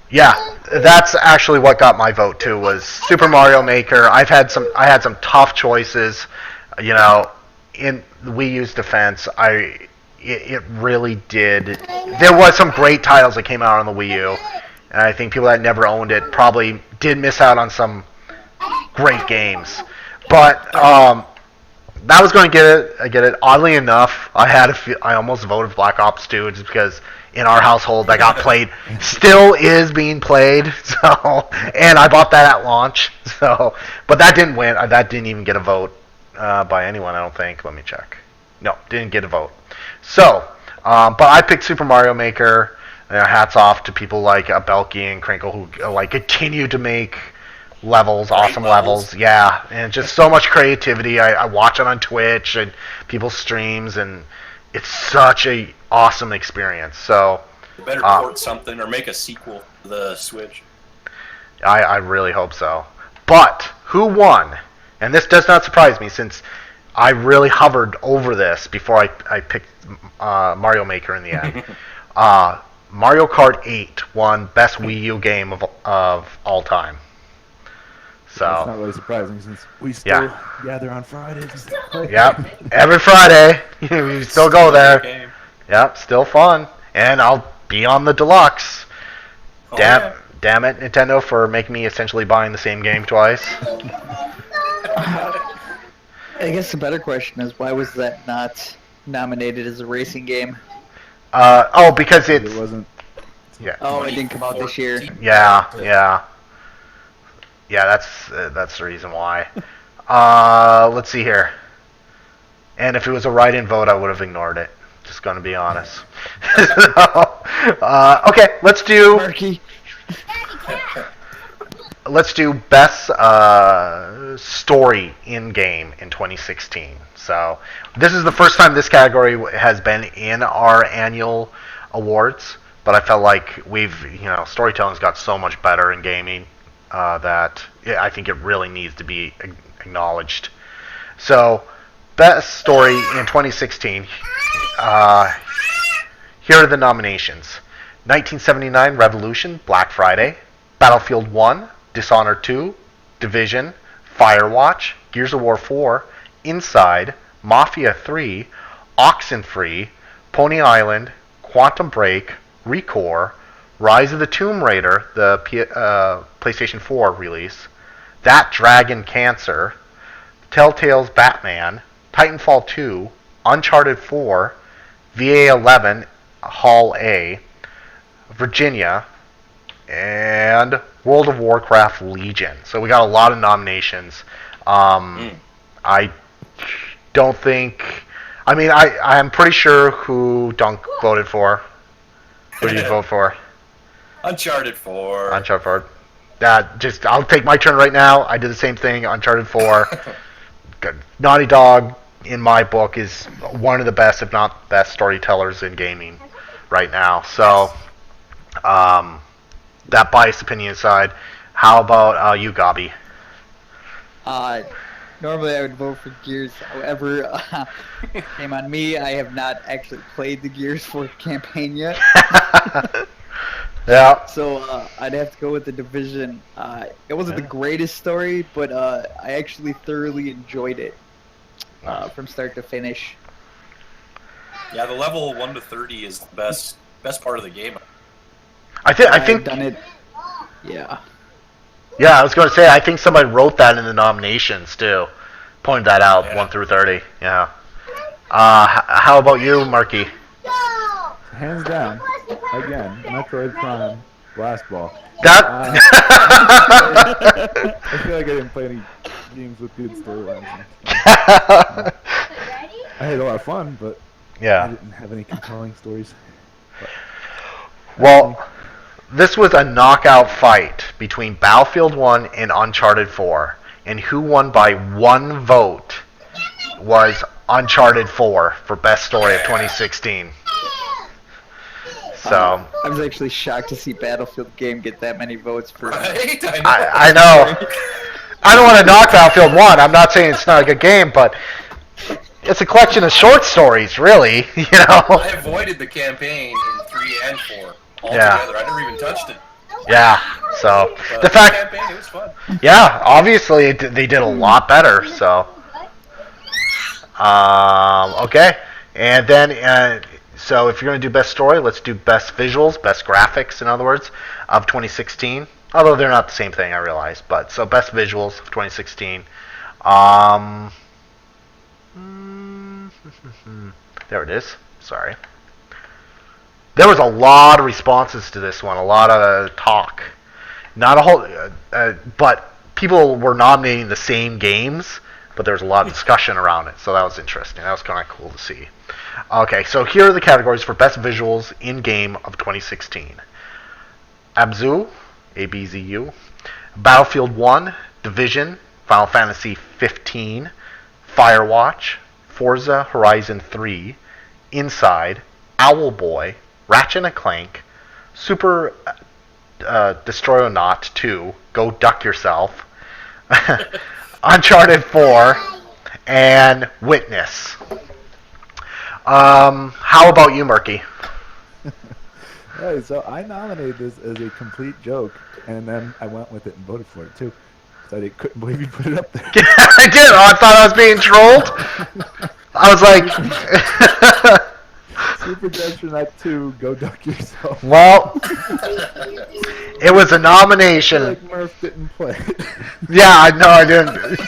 Yeah, that's actually what got my vote too. Was Super Mario Maker. I had some tough choices. You know, in the Wii U's defense, it really did. There was some great titles that came out on the Wii U, and I think people that never owned it probably did miss out on some great games. But that was going to get it. I get it. Oddly enough, I almost voted for Black Ops 2 just because in our household that got played, still is being played. So, and I bought that at launch. So, but that didn't win. That didn't even get a vote by anyone. I don't think. Let me check. No, didn't get a vote. So, but I picked Super Mario Maker. Hats off to people like Belky and Crinkle who like continue to make awesome levels. Yeah, and just so much creativity. I watch it on Twitch and people's streams, and it's such a awesome experience. So You better port something or make a sequel to the Switch. I really hope so. But who won? And this does not surprise me since I really hovered over this before I picked Mario Maker in the end. Mario Kart 8 won Best Wii U Game of all time. So That's not really surprising since we still gather on Fridays. and play. Yep, every Friday you still go there. Game. Yep, still fun, and I'll be on the deluxe. Oh, Damn it, Nintendo, for making me essentially buying the same game twice. I guess the better question is, why was that not nominated as a racing game? Because It it's wasn't. Oh, it didn't come out this year. yeah. That's the reason why. Let's see here. And if it was a write-in vote, I would have ignored it. Just gonna be honest. Okay, let's do Murky. best story in game in 2016. So this is the first time this category has been in our annual awards, but I felt like storytelling's got so much better in gaming that I think it really needs to be acknowledged. So best story in 2016. Here are the nominations: 1979 Revolution, Black Friday, Battlefield 1, Dishonored 2, Division, Firewatch, Gears of War 4, Inside, Mafia 3, Oxenfree, Pony Island, Quantum Break, Recore, Rise of the Tomb Raider, the PlayStation 4 release, That Dragon Cancer, Telltale's Batman, Titanfall 2, Uncharted 4, VA 11, Hall A, Virginia, and World of Warcraft Legion. So we got a lot of nominations. I don't think... I mean, I'm pretty sure who Dunk voted for. Who did you vote for? Uncharted 4. Uncharted 4. I'll take my turn right now. I did the same thing. Uncharted 4. Naughty Dog, in my book, is one of the best, if not best, storytellers in gaming right now. So, that biased opinion aside, how about you, Gabi? Normally I would vote for Gears. However, shame on me. I have not actually played the Gears 4 campaign yet. Yeah. So I'd have to go with the Division. It wasn't the greatest story, but I actually thoroughly enjoyed it from start to finish. Yeah, the level 1 to 30 is the best part of the game. I think I've done it. Yeah. Yeah, I was going to say, I think somebody wrote that in the nominations, too. Pointed that out, Yeah. 1 through 30. Yeah. How about you, Marky? Hands down, again, Metroid Prime Blast Ball. That... I feel like I didn't play any games with good storylines. I had a lot of fun, but I yeah. didn't have any compelling stories. Well, this was a knockout fight between Battlefield 1 and Uncharted 4. And who won by 1 vote was Uncharted 4 for Best Story of 2016. So I was actually shocked to see Battlefield game get that many votes for. Right? I know. I don't want to knock Battlefield 1. I'm not saying it's not a good game, but it's a collection of short stories, really. You know. I avoided the campaign in 3 and 4 altogether. Yeah. I never even touched it. Yeah. So But the fact, campaign, it was fun. yeah, obviously they did a lot better. So, okay, and then so if you're gonna do best story, let's do best visuals, best graphics, in other words, of 2016. Although they're not the same thing, I realize. But so best visuals of 2016. There it is. Sorry. There was a lot of responses to this one, a lot of talk. Not a whole, but people were nominating the same games, but there was a lot of discussion around it, so that was interesting. That was kind of cool to see. Okay, so here are the categories for best visuals in game of 2016. Abzu, ABZU, Battlefield 1, Division, Final Fantasy 15, Firewatch, Forza Horizon 3, Inside, Owlboy, Ratchet and Clank, Super Destroyonaut 2, Go Duck Yourself, Uncharted 4, and Witness. How about you, Murky? Hey, so I nominated this as a complete joke, and then I went with it and voted for it too. So I couldn't believe you put it up there. I did. Oh, I thought I was being trolled. I was like, Super Destronaut 2, Go Duck Yourself. well, it was a I feel nomination. like Murph didn't play it. Yeah, I know I didn't.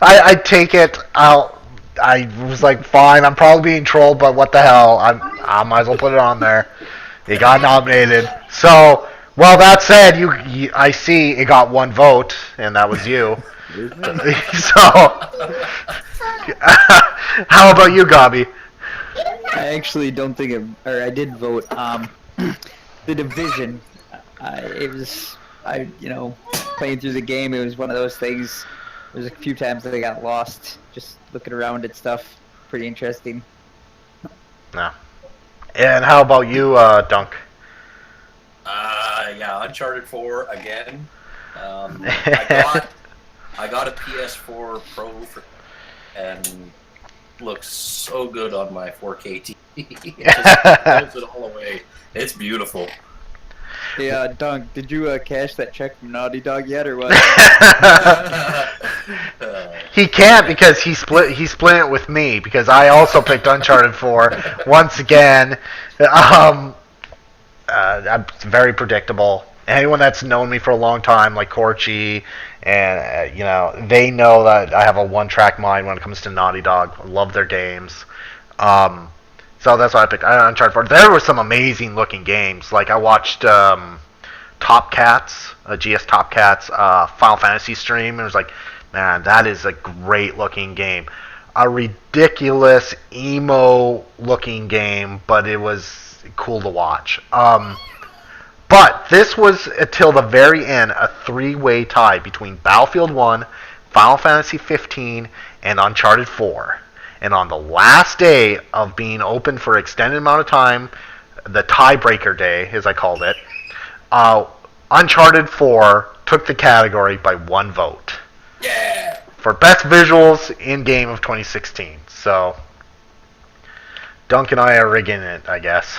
I take it out. I was like, fine, I'm probably being trolled, but what the hell? I might as well put it on there. It got nominated. So, well, that said, I see it got 1 vote, and that was you. Here's me. So, how about you, Gabi? I actually don't think I did vote. The Division. Playing through the game, it was one of those things. There's a few times that I got lost just looking around at stuff. Pretty interesting. No. And how about you, Dunk? Yeah, Uncharted 4 again. I got a PS4 Pro and looks so good on my 4K TV. It just blows it all away. It's beautiful. Hey, Dunk, did you cash that check from Naughty Dog yet, or what? He can't because he split it with me because I also picked Uncharted 4 once again. I'm very predictable. Anyone that's known me for a long time, like Corchi, and they know that I have a one-track mind when it comes to Naughty Dog. I love their games. So that's why I picked Uncharted 4. There were some amazing looking games. Like I watched Top Cats, GS Top Cats Final Fantasy stream, and it was like, man, that is a great looking game. A ridiculous emo looking game, but it was cool to watch. But this was until the very end a three-way tie between Battlefield 1, Final Fantasy 15, and Uncharted 4. And on the last day of being open for an extended amount of time, the tiebreaker day, as I called it, Uncharted 4 took the category by one vote. Yeah! For best visuals in game of 2016. So, Dunk and I are rigging it, I guess.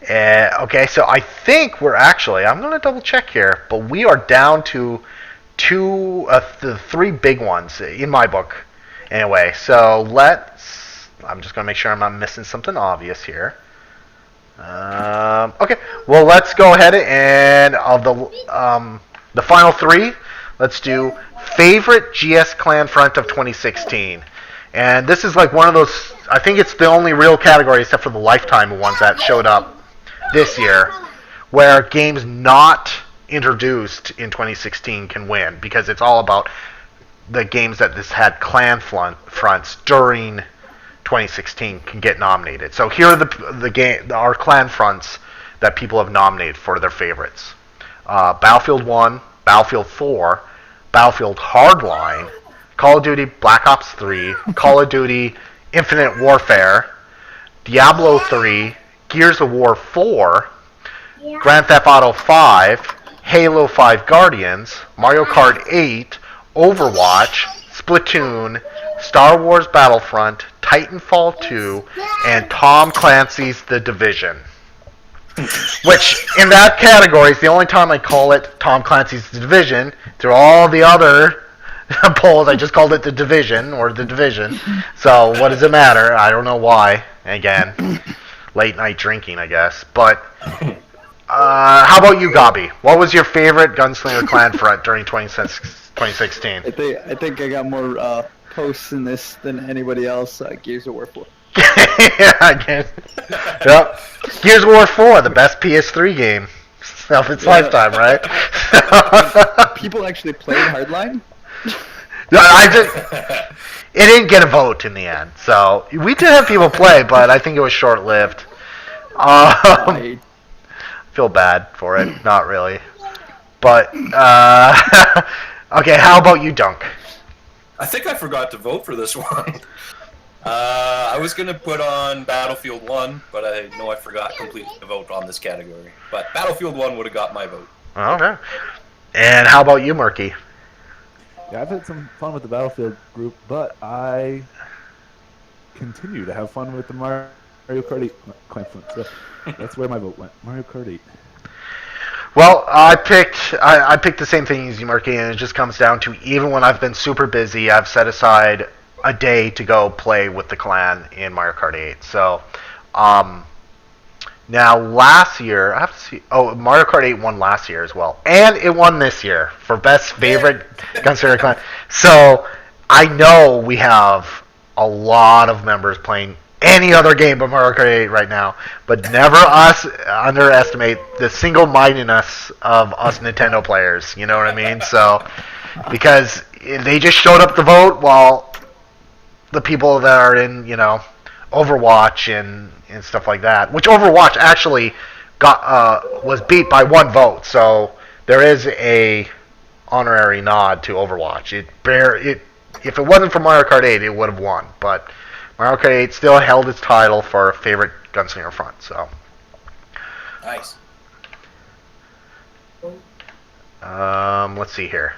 Okay, so I think we're actually, I'm going to double check here, but we are down to the three big ones in my book. Anyway, so I'm just going to make sure I'm not missing something obvious here. Okay, well, let's go ahead and of the final three, let's do favorite GS clan front of 2016. And this is like one of those, I think it's the only real category except for the Lifetime ones that showed up this year, where games not introduced in 2016 can win, because it's all about the games that this had clan fronts during 2016 can get nominated. So here are our clan fronts that people have nominated for their favorites. Battlefield 1, Battlefield 4, Battlefield Hardline, Call of Duty Black Ops 3, Call of Duty Infinite Warfare, Diablo 3, Gears of War 4, Grand Theft Auto 5, Halo 5 Guardians, Mario Kart 8, Overwatch, Splatoon, Star Wars Battlefront, Titanfall 2, and Tom Clancy's The Division. Which, in that category, is the only time I call it Tom Clancy's The Division. Through all the other polls, I just called it The Division, or The Division. So, what does it matter? I don't know why. Again, late night drinking, I guess. But, how about you, Gabi? What was your favorite Gunslinger clan front during 2016? I think I got more posts in this than anybody else. Gears of War 4. Yeah, I guess. Yep. Gears of War 4, the best PS3 game of its lifetime, right? People actually played Hardline? No, it didn't get a vote in the end. So we did have people play, but I think it was short-lived. I Feel bad for it, not really. But okay, how about you, Dunk? I think I forgot to vote for this one. I was going to put on Battlefield 1, but I know I forgot completely to vote on this category. But Battlefield 1 would have got my vote. Okay. And how about you, Murky? Yeah, I've had some fun with the Battlefield group, but I continue to have fun with the Mario Kart 8 clan front. So that's where my vote went. Mario Kart 8. Well, I picked the same thing as you, Murky, and it just comes down to, even when I've been super busy, I've set aside a day to go play with the clan in Mario Kart 8. So, now last year, I have to see. Oh, Mario Kart 8 won last year as well, and it won this year for best favorite Gunslinger clan. So I know we have a lot of members playing any other game but Mario Kart 8 right now, but never underestimate the single-mindedness of us Nintendo players. You know what I mean? So, because they just showed up to vote while the people that are in, Overwatch and stuff like that, which Overwatch actually was beat by one vote, so there is a honorary nod to Overwatch. If it wasn't for Mario Kart 8, it would have won, but Mario Kart 8 still held its title for favorite Gunslinger front. So Nice. let's see here.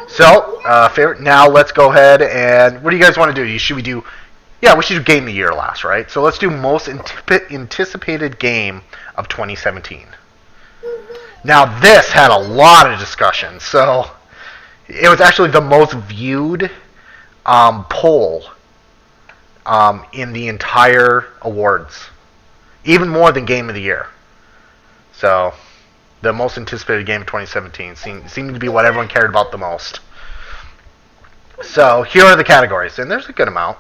So favorite. Now let's go ahead and what do you guys want to do? Should we do Yeah, we should do Game of the Year last, right? So let's do most anticipated game of 2017. Now, this had a lot of discussion. So it was actually the most viewed poll in the entire awards, even more than Game of the Year. So the most anticipated game of 2017 seemed to be what everyone cared about the most. So here are the categories, and there's a good amount.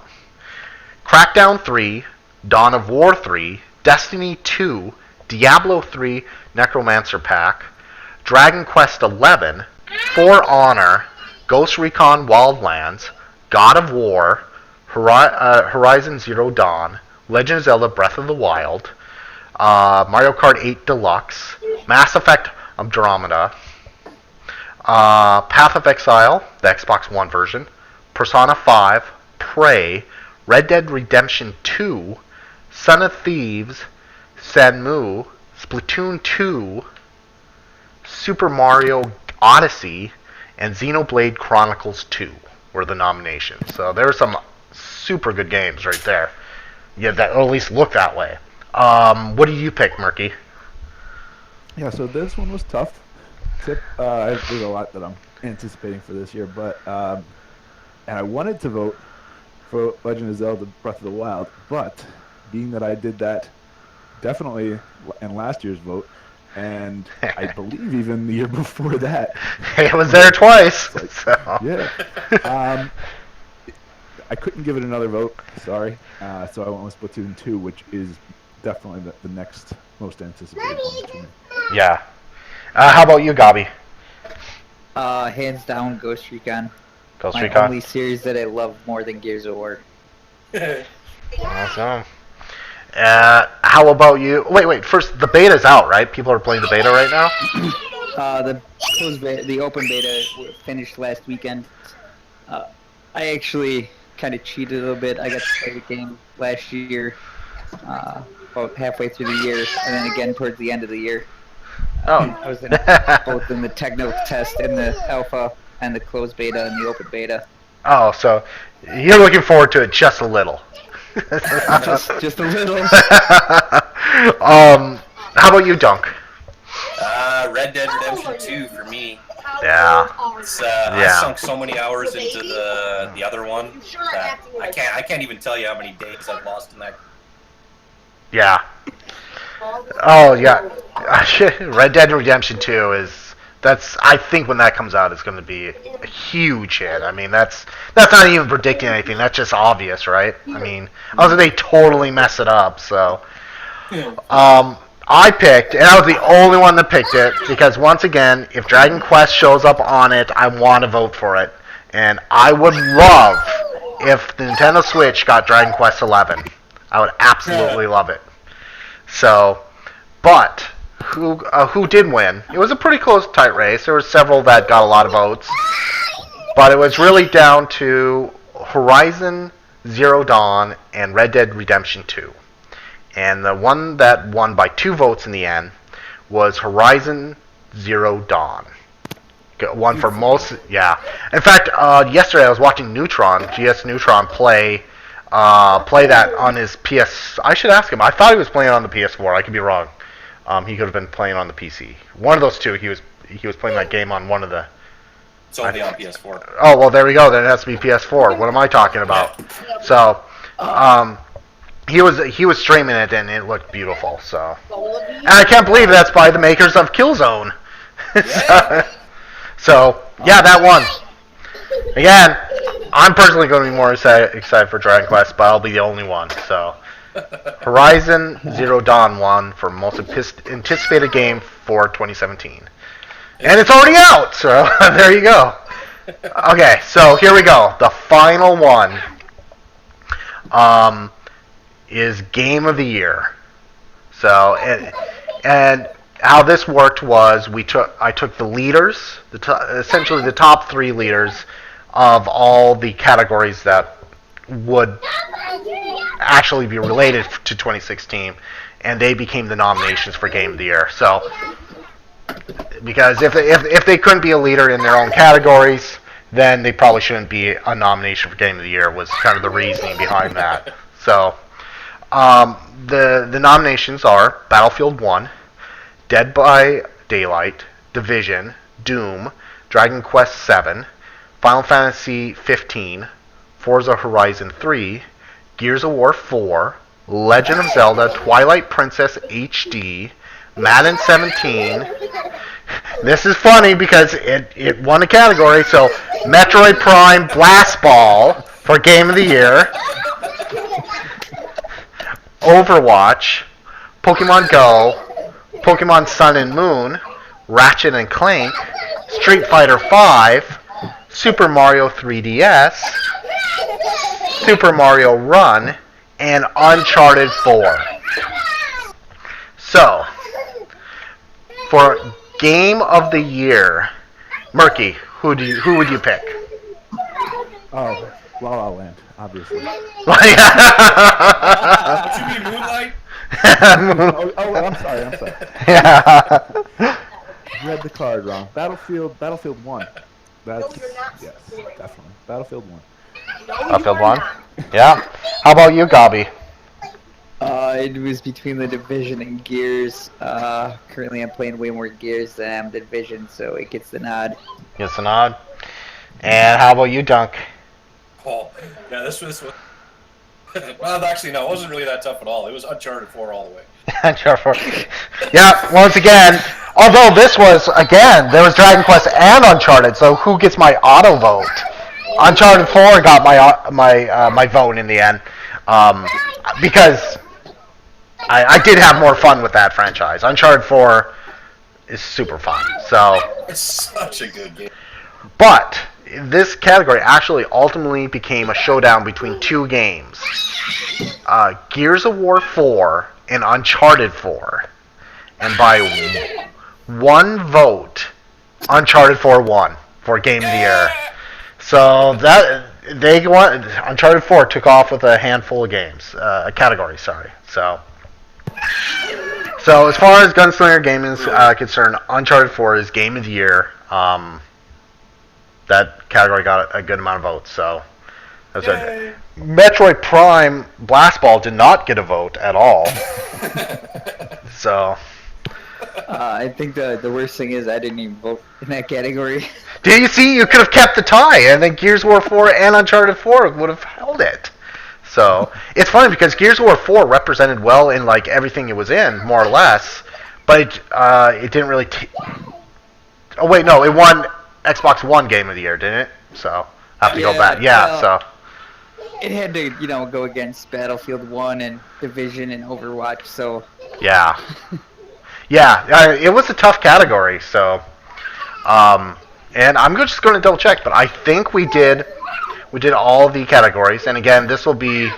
Crackdown 3, Dawn of War 3, Destiny 2, Diablo 3, Necromancer Pack, Dragon Quest 11, For Honor, Ghost Recon Wildlands, God of War, Horizon Zero Dawn, Legend of Zelda Breath of the Wild, Mario Kart 8 Deluxe, Mass Effect Andromeda, Path of Exile, the Xbox One version, Persona 5, Prey, Red Dead Redemption 2, Son of Thieves, Shenmue, Splatoon 2, Super Mario Odyssey, and Xenoblade Chronicles 2 were the nominations. So there are some super good games right there. Yeah, that or at least look that way. What did you pick, Murky? Yeah, so this one was tough. There's a lot that I'm anticipating for this year, but and I wanted to vote for Legend of Zelda Breath of the Wild, but being that I did that definitely in last year's vote, and I believe even the year before that. It was there twice. So. Yeah. I couldn't give it another vote, sorry. So I went with Splatoon 2, which is definitely the next most anticipated one to me. Yeah. How about you, Gabi? Hands down, Ghost Recon. Ghost My Recon? only series that I love more than Gears of War. Awesome. How about you? Wait. First, the beta's out, right? People are playing the beta right now? The open beta finished last weekend. I actually kind of cheated a little bit. I got to play the game last year, about halfway through the year, and then again towards the end of the year. I was both in the technical test and the alpha and the closed beta and the open beta. Oh, so you're looking forward to it just a little. just a little. How about you, Dunk? Red Dead Redemption 2 for me. Yeah. I sunk so many hours into the other one that I can't even tell you how many days I've lost in that. Yeah. Oh yeah. Red Dead Redemption 2 I think when that comes out it's going to be a huge hit. I mean that's not even predicting anything. That's just obvious, right? I mean, also they totally mess it up. So, I picked, and I was the only one that picked it because once again, if Dragon Quest shows up on it, I want to vote for it, and I would love if the Nintendo Switch got Dragon Quest 11. I would absolutely love it. So, but who did win? It was a pretty close, tight race. There were several that got a lot of votes, but it was really down to Horizon Zero Dawn and Red Dead Redemption 2. And the one that won by 2 votes in the end was Horizon Zero Dawn. One for most, yeah. In fact, yesterday I was watching GS Neutron play that on his PS. I should ask him. I thought he was playing on the PS4. I could be wrong. He could have been playing on the PC. One of those two. He was playing that game on one of the. It's only on PS4. Oh well, there we go. Then it has to be PS4. What am I talking about? So, he was streaming it and it looked beautiful. So, and I can't believe that's by the makers of Killzone. So yeah, that won. Again, I'm personally going to be more excited for Dragon Quest, but I'll be the only one. So, Horizon Zero Dawn won for most anticipated game for 2017, and it's already out. So there you go. Okay, so here we go. The final one is Game of the Year. So and how this worked was I took the leaders, essentially the top 3 leaders of all the categories that would actually be related to 2016, and they became the nominations for Game of the Year. So, because if they couldn't be a leader in their own categories, then they probably shouldn't be a nomination for Game of the Year. Was kind of the reasoning behind that. So, the nominations are Battlefield 1, Dead by Daylight, Division, Doom, Dragon Quest 7, Final Fantasy 15, Forza Horizon 3, Gears of War 4, Legend of Zelda Twilight Princess HD, Madden 17. This is funny because it won a category, so Metroid Prime Blast Ball for Game of the Year, Overwatch, Pokemon Go, Pokemon Sun and Moon, Ratchet and Clank, Street Fighter V, Super Mario 3DS, Super Mario Run, and Uncharted 4. So, for Game of the Year, Murky, who would you pick? Oh, La La Land, obviously. What you mean, Moonlight? I'm sorry. Yeah. Read the card wrong. Battlefield 1. Yes, definitely. Battlefield 1. Battlefield 1? Yeah. How about you, Gabi? It was between the Division and Gears. Currently I'm playing way more Gears than I am the Division, so it gets the nod. Gets a nod. And how about you, Dunk? Oh, yeah, this was. Well, actually, no, it wasn't really that tough at all. It was Uncharted 4 all the way. Uncharted 4. Yeah, once again, although this was, again, there was Dragon Quest and Uncharted, so who gets my auto vote? Uncharted 4 got my vote in the end, because I did have more fun with that franchise. Uncharted 4 is super fun, so. It's such a good game. But this category actually ultimately became a showdown between two games, Gears of War 4 and Uncharted 4, and by one vote, Uncharted 4 won for Game of the Year. So that Uncharted 4 took off with a handful of games, a category, sorry. So as far as Gunslinger gaming is concerned, Uncharted 4 is Game of the Year. That category got a good amount of votes. So that's it. Metroid Prime Blast Ball did not get a vote at all. So. I think the worst thing is I didn't even vote in that category. Do you see? You could have kept the tie, and then Gears of War 4 and Uncharted 4 would have held it. So it's funny because Gears of War 4 represented well in like everything it was in, more or less, but it didn't really. Oh wait, no, it won Xbox One Game of the Year, didn't it? So I have to go back. Yeah, so. It had to, go against Battlefield 1 and Division and Overwatch, so. Yeah. Yeah, it was a tough category, so. And I'm just going to double check, but I think we did all the categories, and again, this will be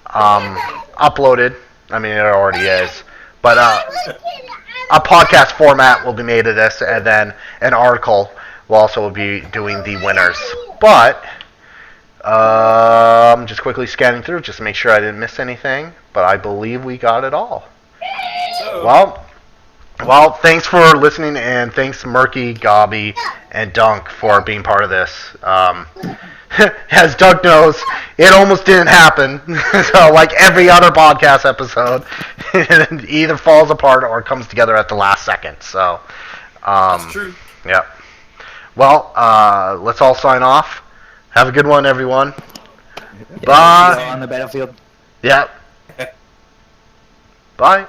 uploaded. I mean, it already is, but a podcast format will be made of this, and then an article will also be doing the winners. But I'm just quickly scanning through just to make sure I didn't miss anything, but I believe we got it all. Well, thanks for listening, and thanks Murky, Gabi, and Dunk for being part of this. As Dunk knows, it almost didn't happen. So, like every other podcast episode, it either falls apart or comes together at the last second. So, That's true. Yeah. Well, let's all sign off. Have a good one, everyone. Yeah, Bye. on the battlefield. Yep. Bye.